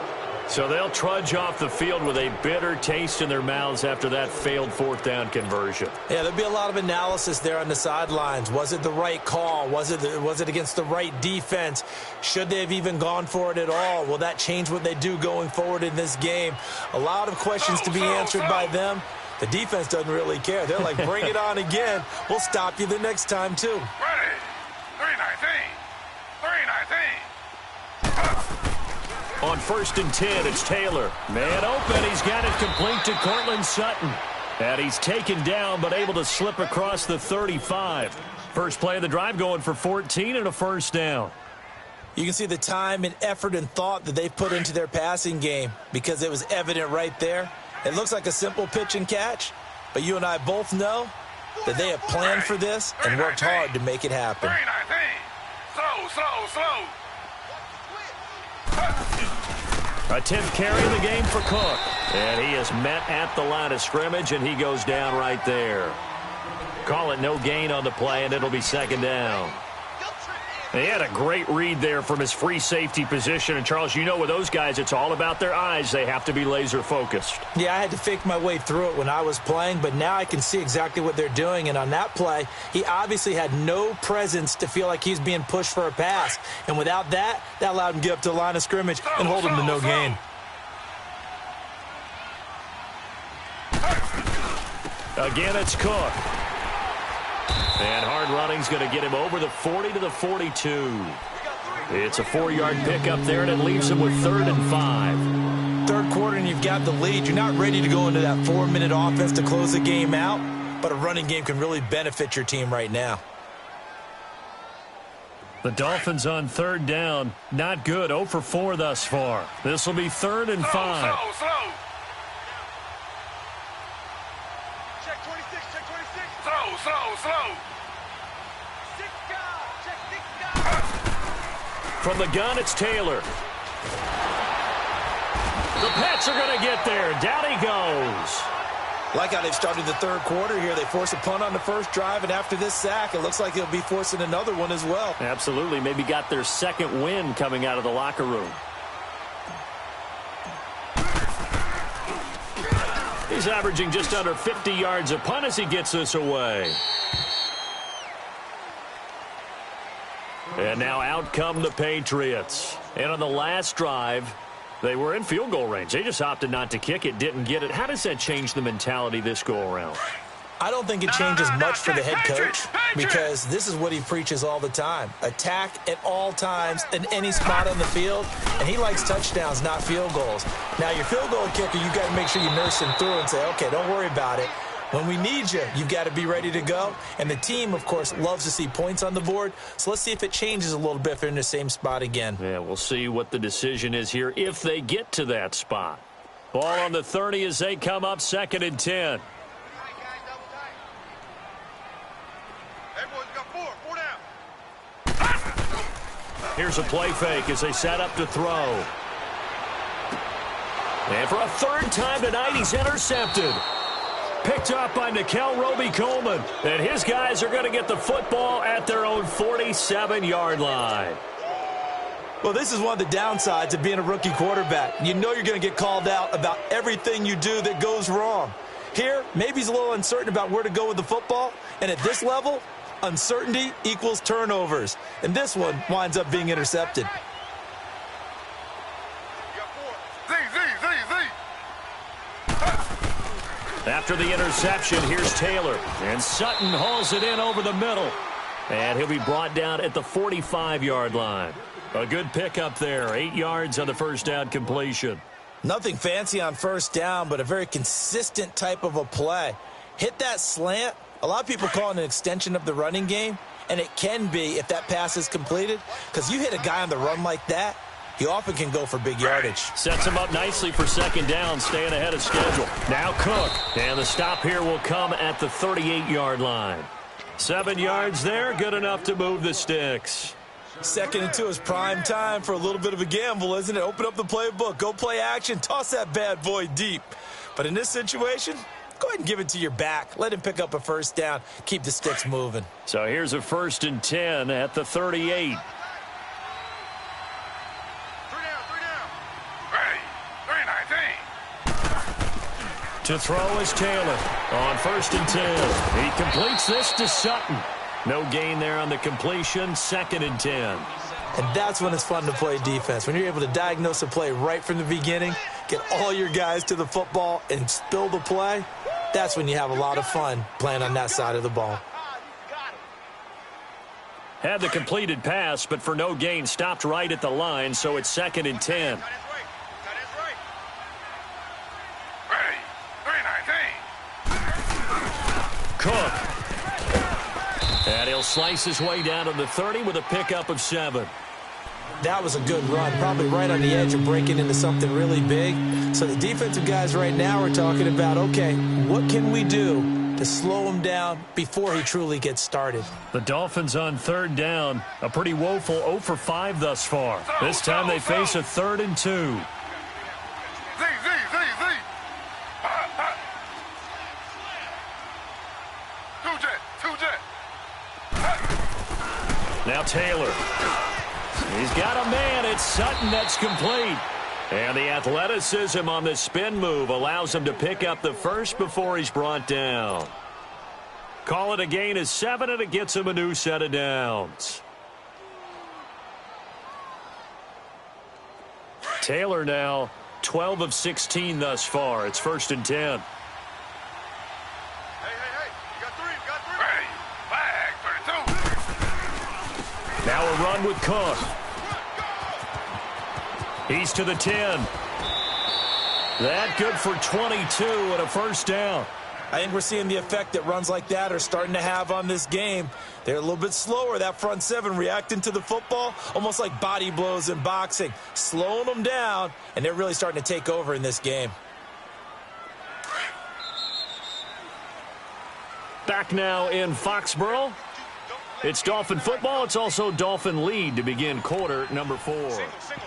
So they'll trudge off the field with a bitter taste in their mouths after that failed 4th down conversion. Yeah, there'll be a lot of analysis there on the sidelines. Was it the right call? Was it against the right defense? Should they have even gone for it at all? Will that change what they do going forward in this game? A lot of questions to be answered by them. The defense doesn't really care. They're like, bring it on again. We'll stop you the next time, too. Ready. 319. 319. On 1st and 10, it's Taylor. Man open. He's got it complete to Cortland Sutton. And he's taken down, but able to slip across the 35. First play of the drive going for 14 and a first down. You can see the time and effort and thought that they've put into their passing game because it was evident right there. It looks like a simple pitch and catch, but you and I both know that they have planned for this and worked hard to make it happen. 319. Slow. A 10th carry of the game for Cook. And he is met at the line of scrimmage, and he goes down right there. Call it no gain on the play, and it'll be second down. He had a great read there from his free safety position. And, Charles, you know with those guys, it's all about their eyes. They have to be laser-focused. Yeah, I had to fake my way through it when I was playing, but now I can see exactly what they're doing. And on that play, he obviously had no presence to feel like he's being pushed for a pass. And without that, that allowed him to get up to the line of scrimmage and hold him to no gain. Again, it's Cook. And hard running's going to get him over the 40 to the 42. It's a 4-yard pickup there, and it leaves him with 3rd and 5. Third quarter, and you've got the lead. You're not ready to go into that 4-minute offense to close the game out, but a running game can really benefit your team right now. The Dolphins on 3rd down. Not good. 0 for 4 thus far. This will be 3rd and 5. Slow. Check 26, check 26. Slow. From the gun, it's Taylor. The Pats are going to get there. Down he goes. Like how they've started the third quarter here. They force a punt on the first drive, and after this sack, it looks like they'll be forcing another one as well. Absolutely. Maybe got their second win coming out of the locker room. He's averaging just under 50 yards a punt as he gets this away. And now out come the Patriots. And on the last drive, they were in field goal range. They just opted not to kick it, didn't get it. How does that change the mentality this go-around? I don't think it changes much for the head coach because this is what he preaches all the time. Attack at all times in any spot on the field, and he likes touchdowns, not field goals. Now, your field goal kicker, you've got to make sure you nurse him through and say, okay, don't worry about it. When we need you, you've got to be ready to go. And the team, of course, loves to see points on the board. So let's see if it changes a little bit if they're in the same spot again. Yeah, we'll see what the decision is here if they get to that spot. Ball on the 30 as they come up 2nd and 10. Here's a play fake as they set up to throw. And for a 3rd time tonight, he's intercepted. Picked up by Nickel Roby-Coleman. And his guys are going to get the football at their own 47-yard line. Well, this is one of the downsides of being a rookie quarterback. You know you're going to get called out about everything you do that goes wrong. Here, maybe he's a little uncertain about where to go with the football. And at this level, uncertainty equals turnovers. And this one winds up being intercepted. After the interception, here's Taylor. And Sutton hauls it in over the middle. And he'll be brought down at the 45-yard line. A good pickup there. 8 yards on the first down completion. Nothing fancy on first down, but a very consistent type of a play. Hit that slant. A lot of people call it an extension of the running game, and it can be if that pass is completed, because you hit a guy on the run like that, he often can go for big yardage. Sets him up nicely for 2nd down, staying ahead of schedule. Now Cook, and the stop here will come at the 38-yard line. 7 yards there, good enough to move the sticks. 2nd and 2 is prime time for a little bit of a gamble, isn't it? Open up the playbook, go play action, toss that bad boy deep. But in this situation, go ahead and give it to your back. Let him pick up a first down. Keep the sticks moving. So here's a 1st and 10 at the 38. 3 down. Ready. 3-19. To throw is Taylor on 1st and 10. He completes this to Sutton. No gain there on the completion, 2nd and 10. And that's when it's fun to play defense. When you're able to diagnose a play right from the beginning, get all your guys to the football and spill the play, that's when you have a lot of fun playing on that side of the ball. Had the completed pass, but for no gain, stopped right at the line, so it's 2nd and 10. Ready. 3-19. Cook. And he'll slice his way down to the 30 with a pickup of 7. That was a good run, probably right on the edge of breaking into something really big. So the defensive guys right now are talking about, okay, what can we do to slow him down before he truly gets started? The Dolphins on 3rd down, a pretty woeful 0 for 5 thus far. This time they face a 3rd and 2. Taylor. He's got a man. It's Sutton that's complete. And the athleticism on the spin move allows him to pick up the first before he's brought down. Call it a gain of 7, and it gets him a new set of downs. Taylor now 12 of 16 thus far. It's 1st and 10. Hey, you got three. Hey, flag, 32. Now a run with Cook. He's to the 10. That good for 22 and a first down. I think we're seeing the effect that runs like that are starting to have on this game. They're a little bit slower, that front seven, reacting to the football, almost like body blows in boxing, slowing them down, and they're really starting to take over in this game. Back now in Foxborough. It's Dolphin football. It's also Dolphin lead to begin quarter number 4. Single,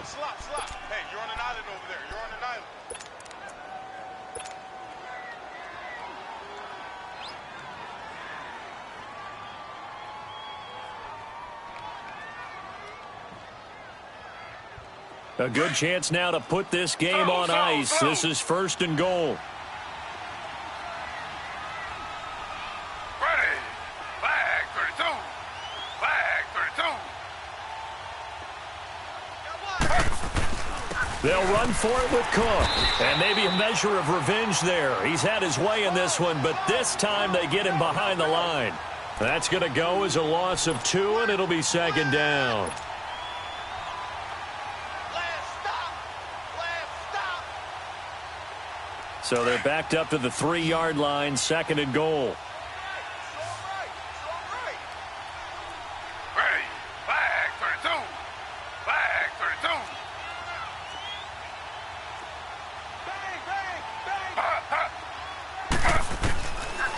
slot. Hey, you're on an island over there. You're on an island. A good chance now to put this game on ice. This is 1st and goal. Ready. Flag, 32. They'll run for it with Cook. And maybe a measure of revenge there. He's had his way in this one, but this time they get him behind the line. That's going to go as a loss of 2, and it'll be 2nd down. So they're backed up to the 3-yard line, 2nd and goal. Ready. Flag,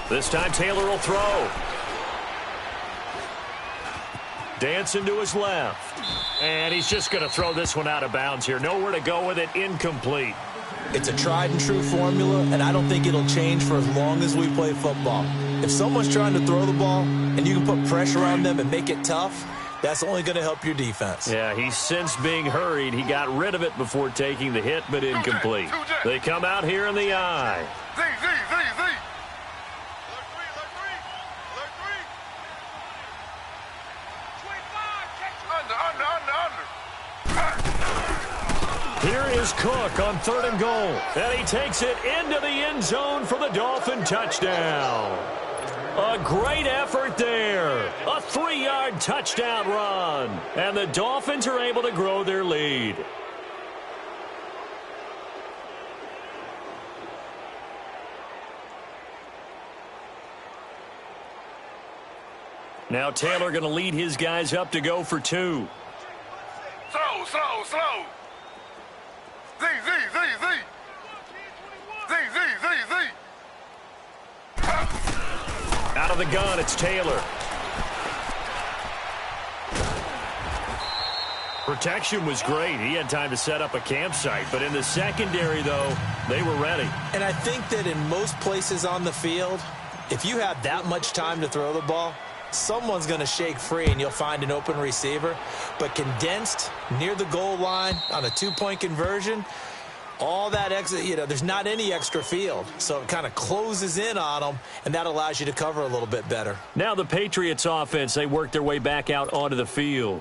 32. This time Taylor will throw. Dancing to his left. And he's just going to throw this one out of bounds here. Nowhere to go with it. Incomplete. It's a tried and true formula, and I don't think it'll change for as long as we play football. If someone's trying to throw the ball and you can put pressure on them and make it tough, that's only going to help your defense. Yeah, he's since being hurried. He got rid of it before taking the hit, but incomplete. They come out here in the eye. Z. Here is Cook on 3rd and goal. And he takes it into the end zone for the Dolphin touchdown. A great effort there. A 3-yard touchdown run. And the Dolphins are able to grow their lead. Now Taylor going to lead his guys up to go for 2. Slow. Z. Out of the gun, it's Taylor. Protection was great. He had time to set up a campsite. But in the secondary, though, they were ready. And I think that in most places on the field, if you have that much time to throw the ball, someone's going to shake free and you'll find an open receiver. But condensed near the goal line on a 2-point conversion, all that extra, there's not any extra field. So it kind of closes in on them, and that allows you to cover a little bit better. Now the Patriots offense, they work their way back out onto the field.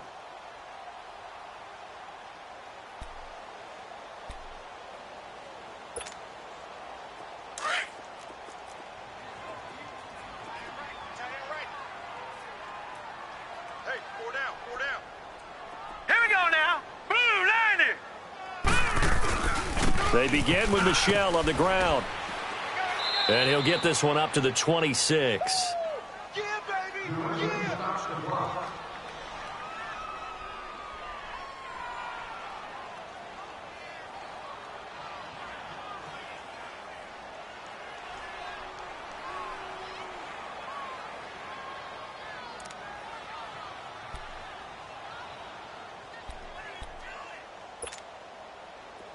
They begin with Michelle on the ground. And he'll get this one up to the 26. Yeah, baby. Yeah.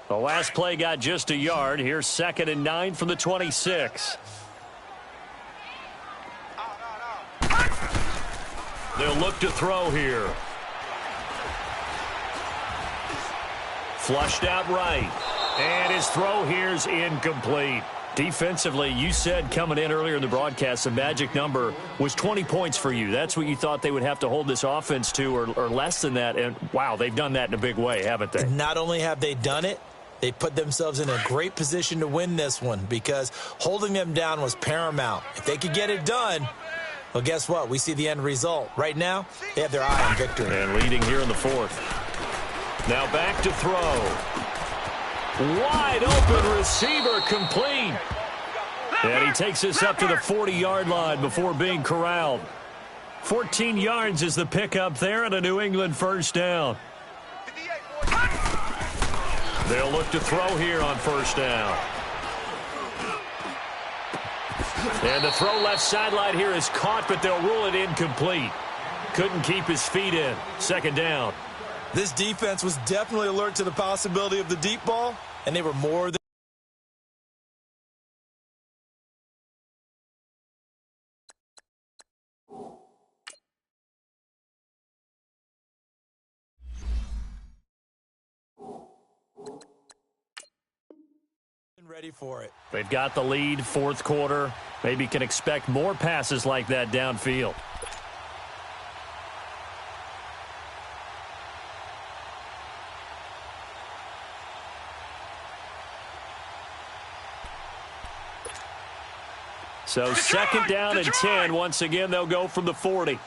The last play got just a yard. Here's 2nd and 9 from the 26. They'll look to throw here. Flushed out right. And his throw here's incomplete. Defensively, you said coming in earlier in the broadcast, the magic number was 20 points for you. That's what you thought they would have to hold this offense to, or less than that. And, wow, they've done that in a big way, haven't they? Not only have they done it, they put themselves in a great position to win this one because holding them down was paramount. If they could get it done, well, guess what? We see the end result. Right now, they have their eye on victory. And leading here in the fourth. Now back to throw. Wide open receiver complete. And he takes this up to the 40-yard line before being corralled. 14 yards is the pickup there and a New England first down. They'll look to throw here on first down. And the throw left sideline here is caught, but they'll rule it incomplete. Couldn't keep his feet in. Second down. This defense was definitely alert to the possibility of the deep ball, and they were more than ready for it. They've got the lead, fourth quarter. Maybe can expect more passes like that downfield. So second down and 10. Once again, they'll go from the 40.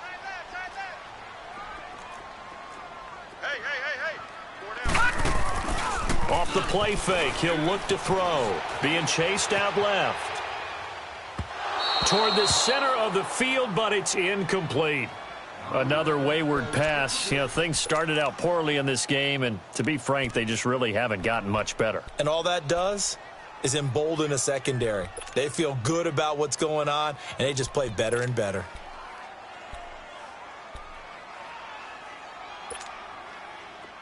Off the play fake, he'll look to throw. Being chased out left. Toward the center of the field, but it's incomplete. Another wayward pass. You know, things started out poorly in this game, and to be frank, they just really haven't gotten much better. And all that does is embolden a secondary. They feel good about what's going on, and they just play better and better.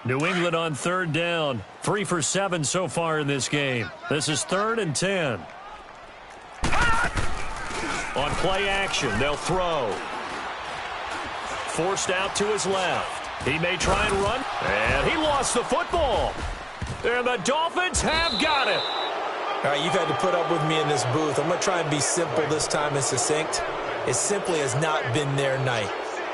New England on third down. 3 for 7 so far in this game. This is 3rd and 10. On play action, they'll throw. Forced out to his left. He may try and run, and he lost the football. And the Dolphins have got it. All right, you've had to put up with me in this booth. I'm going to try and be simple this time and succinct. It simply has not been their night.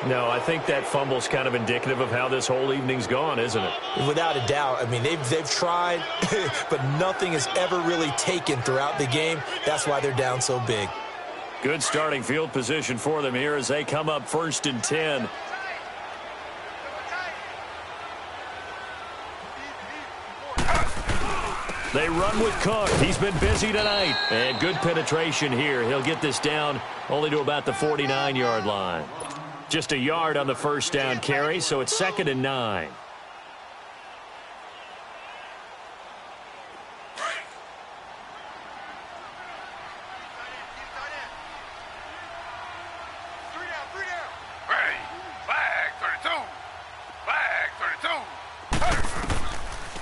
No, I think that fumble's kind of indicative of how this whole evening's gone, isn't it? Without a doubt. I mean, they've tried, but nothing is ever really taken throughout the game. That's why they're down so big. Good starting field position for them here as they come up 1st and 10. They run with Cook. He's been busy tonight. And good penetration here. He'll get this down only to about the 49-yard line. Just a yard on the first down carry, so it's 2nd and 9.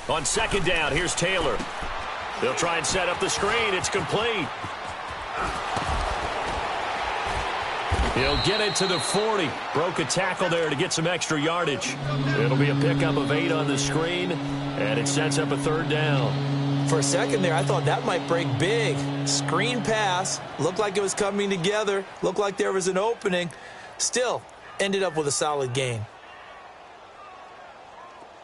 On 2nd down, here's Taylor. They'll try and set up the screen. It's complete. He'll get it to the 40. Broke a tackle there to get some extra yardage. It'll be a pickup of 8 on the screen, and it sets up a 3rd down. For a second there, I thought that might break big. Screen pass. Looked like it was coming together. Looked like there was an opening. Still, ended up with a solid gain.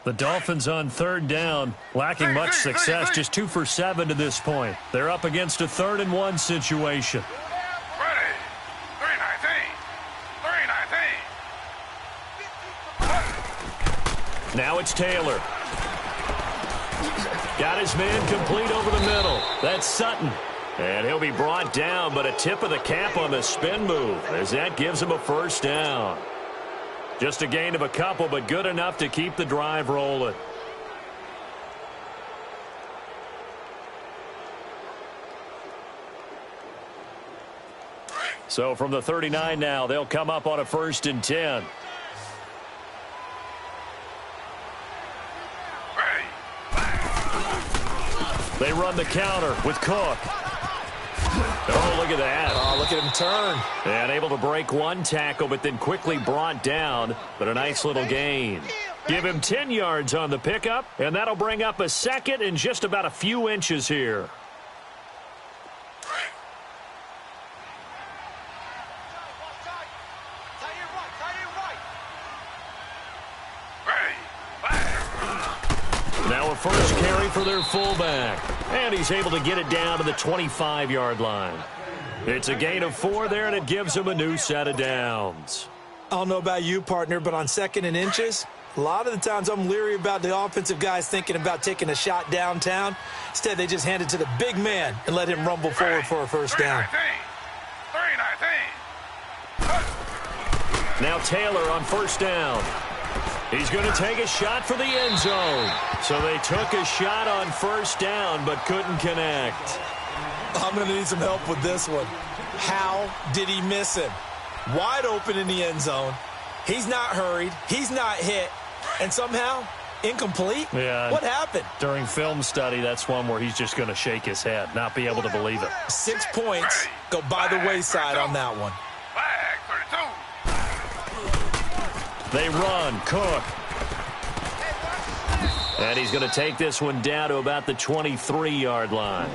The Dolphins on 3rd down, lacking much success, just 2 for 7 to this point. They're up against a 3rd and 1 situation. Ready. 3-19. Now it's Taylor. Got his man complete over the middle. That's Sutton. And he'll be brought down, but a tip of the cap on the spin move as that gives him a first down. Just a gain of a couple, but good enough to keep the drive rolling. So from the 39 now, they'll come up on a 1st and 10. They run the counter with Cook. Oh, look at that. Oh, look at him turn. And able to break one tackle, but then quickly brought down. But a nice little gain. Give him 10 yards on the pickup, and that'll bring up a second in just about a few inches here. Now a first carry for their fullback, and he's able to get it down to the 25-yard line. It's a gain of 4 there, and it gives him a new set of downs. I don't know about you, partner, but on 2nd and inches, a lot of the times I'm leery about the offensive guys thinking about taking a shot downtown. Instead, they just hand it to the big man and let him rumble forward for a first down. Now Taylor on first down. He's going to take a shot for the end zone. So they took a shot on first down but couldn't connect. I'm going to need some help with this one. How did he miss him? Wide open in the end zone. He's not hurried. He's not hit. And somehow, incomplete? Yeah. What happened? During film study, that's one where he's just going to shake his head, not be able to believe it. 6 points go by the wayside on that one. They run. Cook. And he's going to take this one down to about the 23-yard line.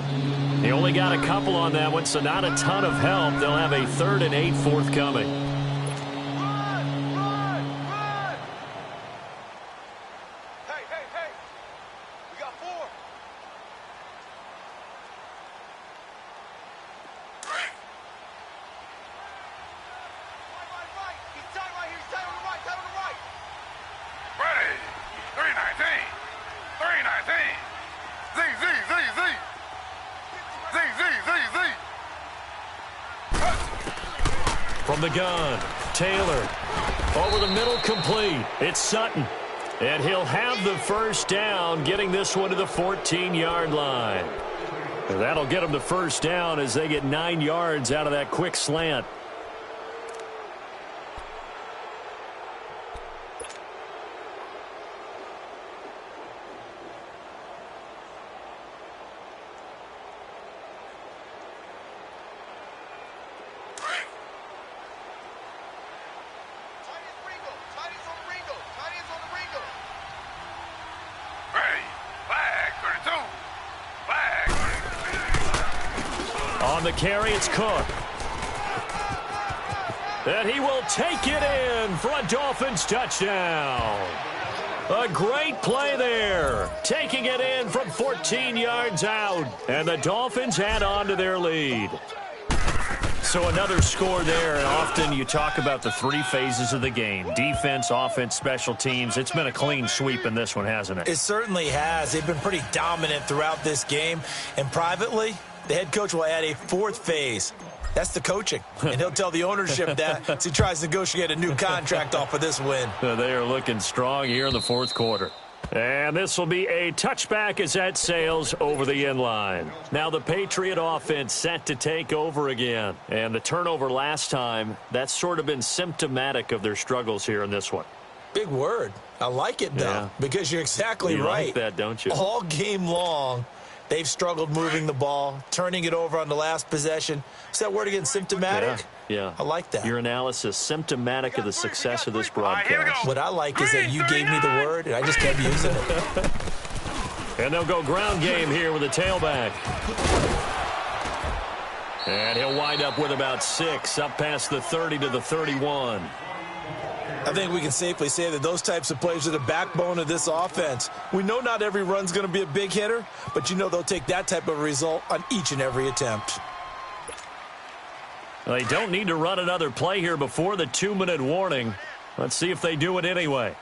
He only got a couple on that one, so not a ton of help. They'll have a 3rd and 8 forthcoming. Hey. We got 4. Right. He's tight right here. He's tight on the right. Tight on the right. Ready. 319. 319. Z. From the gun, Taylor. Over the middle, complete. It's Sutton. And he'll have the first down, getting this one to the 14-yard line. And that'll get them the first down as they get 9 yards out of that quick slant. On the carry, it's Cook. And he will take it in for a Dolphins touchdown. A great play there. Taking it in from 14 yards out. And the Dolphins add on to their lead. So another score there, and often you talk about the 3 phases of the game. Defense, offense, special teams. It's been a clean sweep in this one, hasn't it? It certainly has. They've been pretty dominant throughout this game. And privately, the head coach will add a 4th phase. That's the coaching. And he'll tell the ownership that as he tries to negotiate a new contract off of this win. They are looking strong here in the 4th quarter. And this will be a touchback as that sails over the end line. Now the Patriot offense set to take over again. And the turnover last time, that's sort of been symptomatic of their struggles here in this one. Big word. I like it, though, because you're exactly right. You like that, don't you? All game long, they've struggled moving the ball, turning it over on the last possession. Is that word again, symptomatic? Yeah. I like that. Your analysis, symptomatic of the success of this broadcast. What I like is that you gave me the word, and I just kept using it. And they'll go ground game here with a tailback. And he'll wind up with about 6, up past the 30 to the 31. I think we can safely say that those types of plays are the backbone of this offense. We know not every run's going to be a big hitter, but you know they'll take that type of result on each and every attempt. They don't need to run another play here before the 2-minute warning. Let's see if they do it anyway.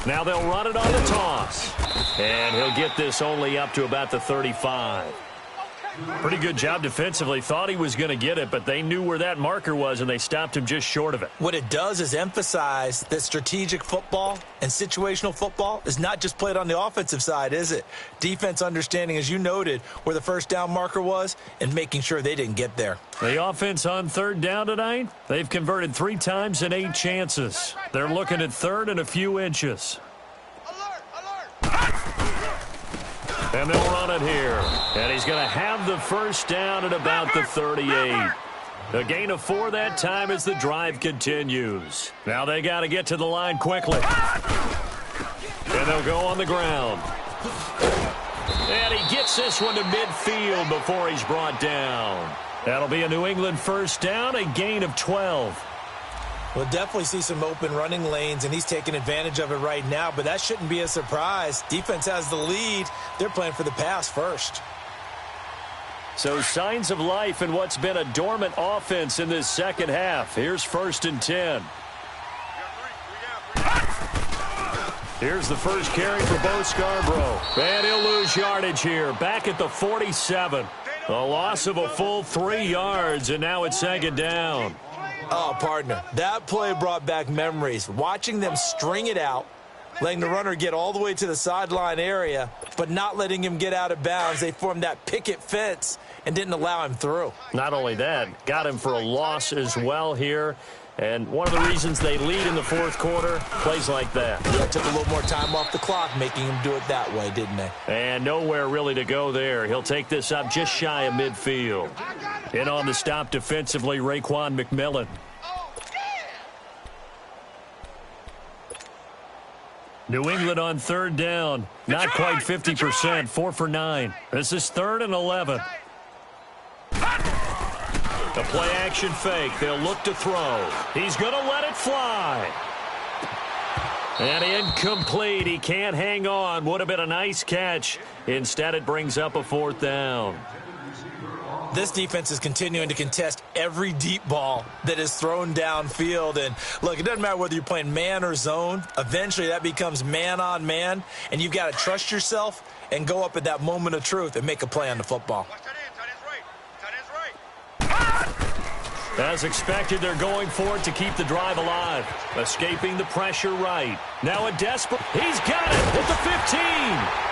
Now they'll run it on the toss. And he'll get this only up to about the 35. Pretty good job defensively. Thought he was going to get it, but they knew where that marker was, and they stopped him just short of it. What it does is emphasize that strategic football and situational football is not just played on the offensive side, is it? Defense understanding, as you noted, where the first down marker was and making sure they didn't get there. The offense on 3rd down tonight, they've converted 3 times in 8 chances. They're looking at 3rd and a few inches. And they'll run it here. And he's going to have the first down at about the 38. A gain of 4 that time as the drive continues. Now they got to get to the line quickly. And they'll go on the ground. And he gets this one to midfield before he's brought down. That'll be a New England first down, a gain of 12. We'll definitely see some open running lanes, and he's taking advantage of it right now, but that shouldn't be a surprise. Defense has the lead. They're playing for the pass first. So signs of life in what's been a dormant offense in this second half. Here's 1st and 10. Here's the first carry for Bo Scarborough. And he'll lose yardage here. Back at the 47. A loss of a full 3 yards, and now it's 2nd down. Oh, partner, that play brought back memories. Watching them string it out, letting the runner get all the way to the sideline area, but not letting him get out of bounds. They formed that picket fence and didn't allow him through. Not only that, got him for a loss as well here. And one of the reasons they lead in the 4th quarter, plays like that. Yeah, took a little more time off the clock, making him do it that way, didn't they? And nowhere really to go there. He'll take this up just shy of midfield. In on the stop defensively, Raekwon McMillan. New England on 3rd down. Not quite 50%, 4 for 9. This is 3rd and 11. The play action fake. They'll look to throw. He's going to let it fly. And incomplete. He can't hang on. Would have been a nice catch. Instead, it brings up a 4th down. This defense is continuing to contest every deep ball that is thrown downfield. And, look, it doesn't matter whether you're playing man or zone. Eventually, that becomes man on man. And you've got to trust yourself and go up at that moment of truth and make a play on the football. As expected, they're going for it to keep the drive alive. Escaping the pressure right. Now a desperate. He's got it at the 15.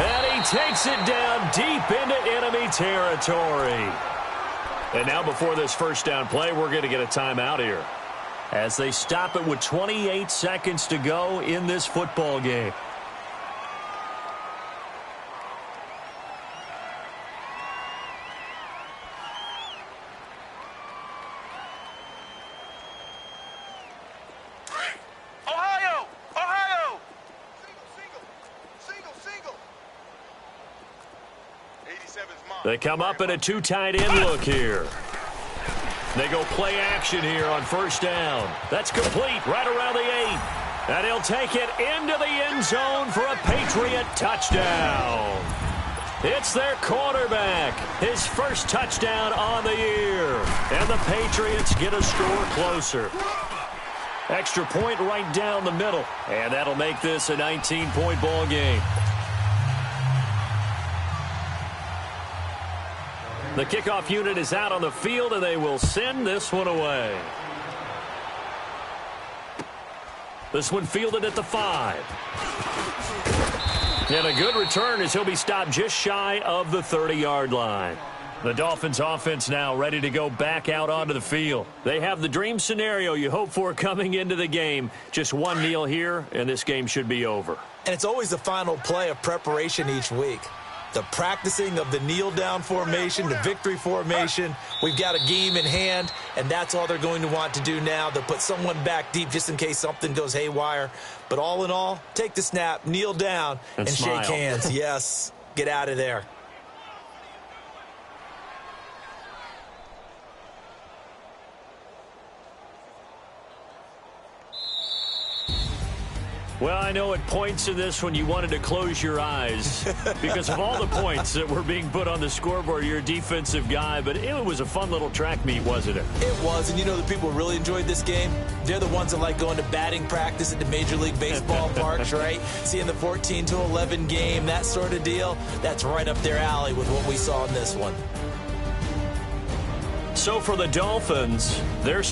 And he takes it down deep into enemy territory. And now before this first down play, we're going to get a timeout here, as they stop it with 28 seconds to go in this football game. They come up in a 2 tight end look here. They go play action here on 1st down. That's complete right around the 8. And he'll take it into the end zone for a Patriot touchdown. It's their quarterback. His first touchdown on the year. And the Patriots get a score closer. Extra point right down the middle. And that'll make this a 19-point ball game. The kickoff unit is out on the field, and they will send this one away. This one fielded at the 5. And a good return as he'll be stopped just shy of the 30-yard line. The Dolphins offense now ready to go back out onto the field. They have the dream scenario you hope for coming into the game. Just one kneel here, and this game should be over. And it's always the final play of preparation each week. The practicing of the kneel-down formation, the victory formation. We've got a game in hand, and that's all they're going to want to do now. They'll put someone back deep just in case something goes haywire. But all in all, take the snap, kneel down, and shake hands. Yes, get out of there. Well, I know at points in this one you wanted to close your eyes because of all the points that were being put on the scoreboard. You're a defensive guy, but it was a fun little track meet, wasn't it? It was, and you know the people who really enjoyed this game? They're the ones that like going to batting practice at the Major League Baseball parks, right? Seeing the 14-11 game, that sort of deal. That's right up their alley with what we saw in this one. So for the Dolphins, they're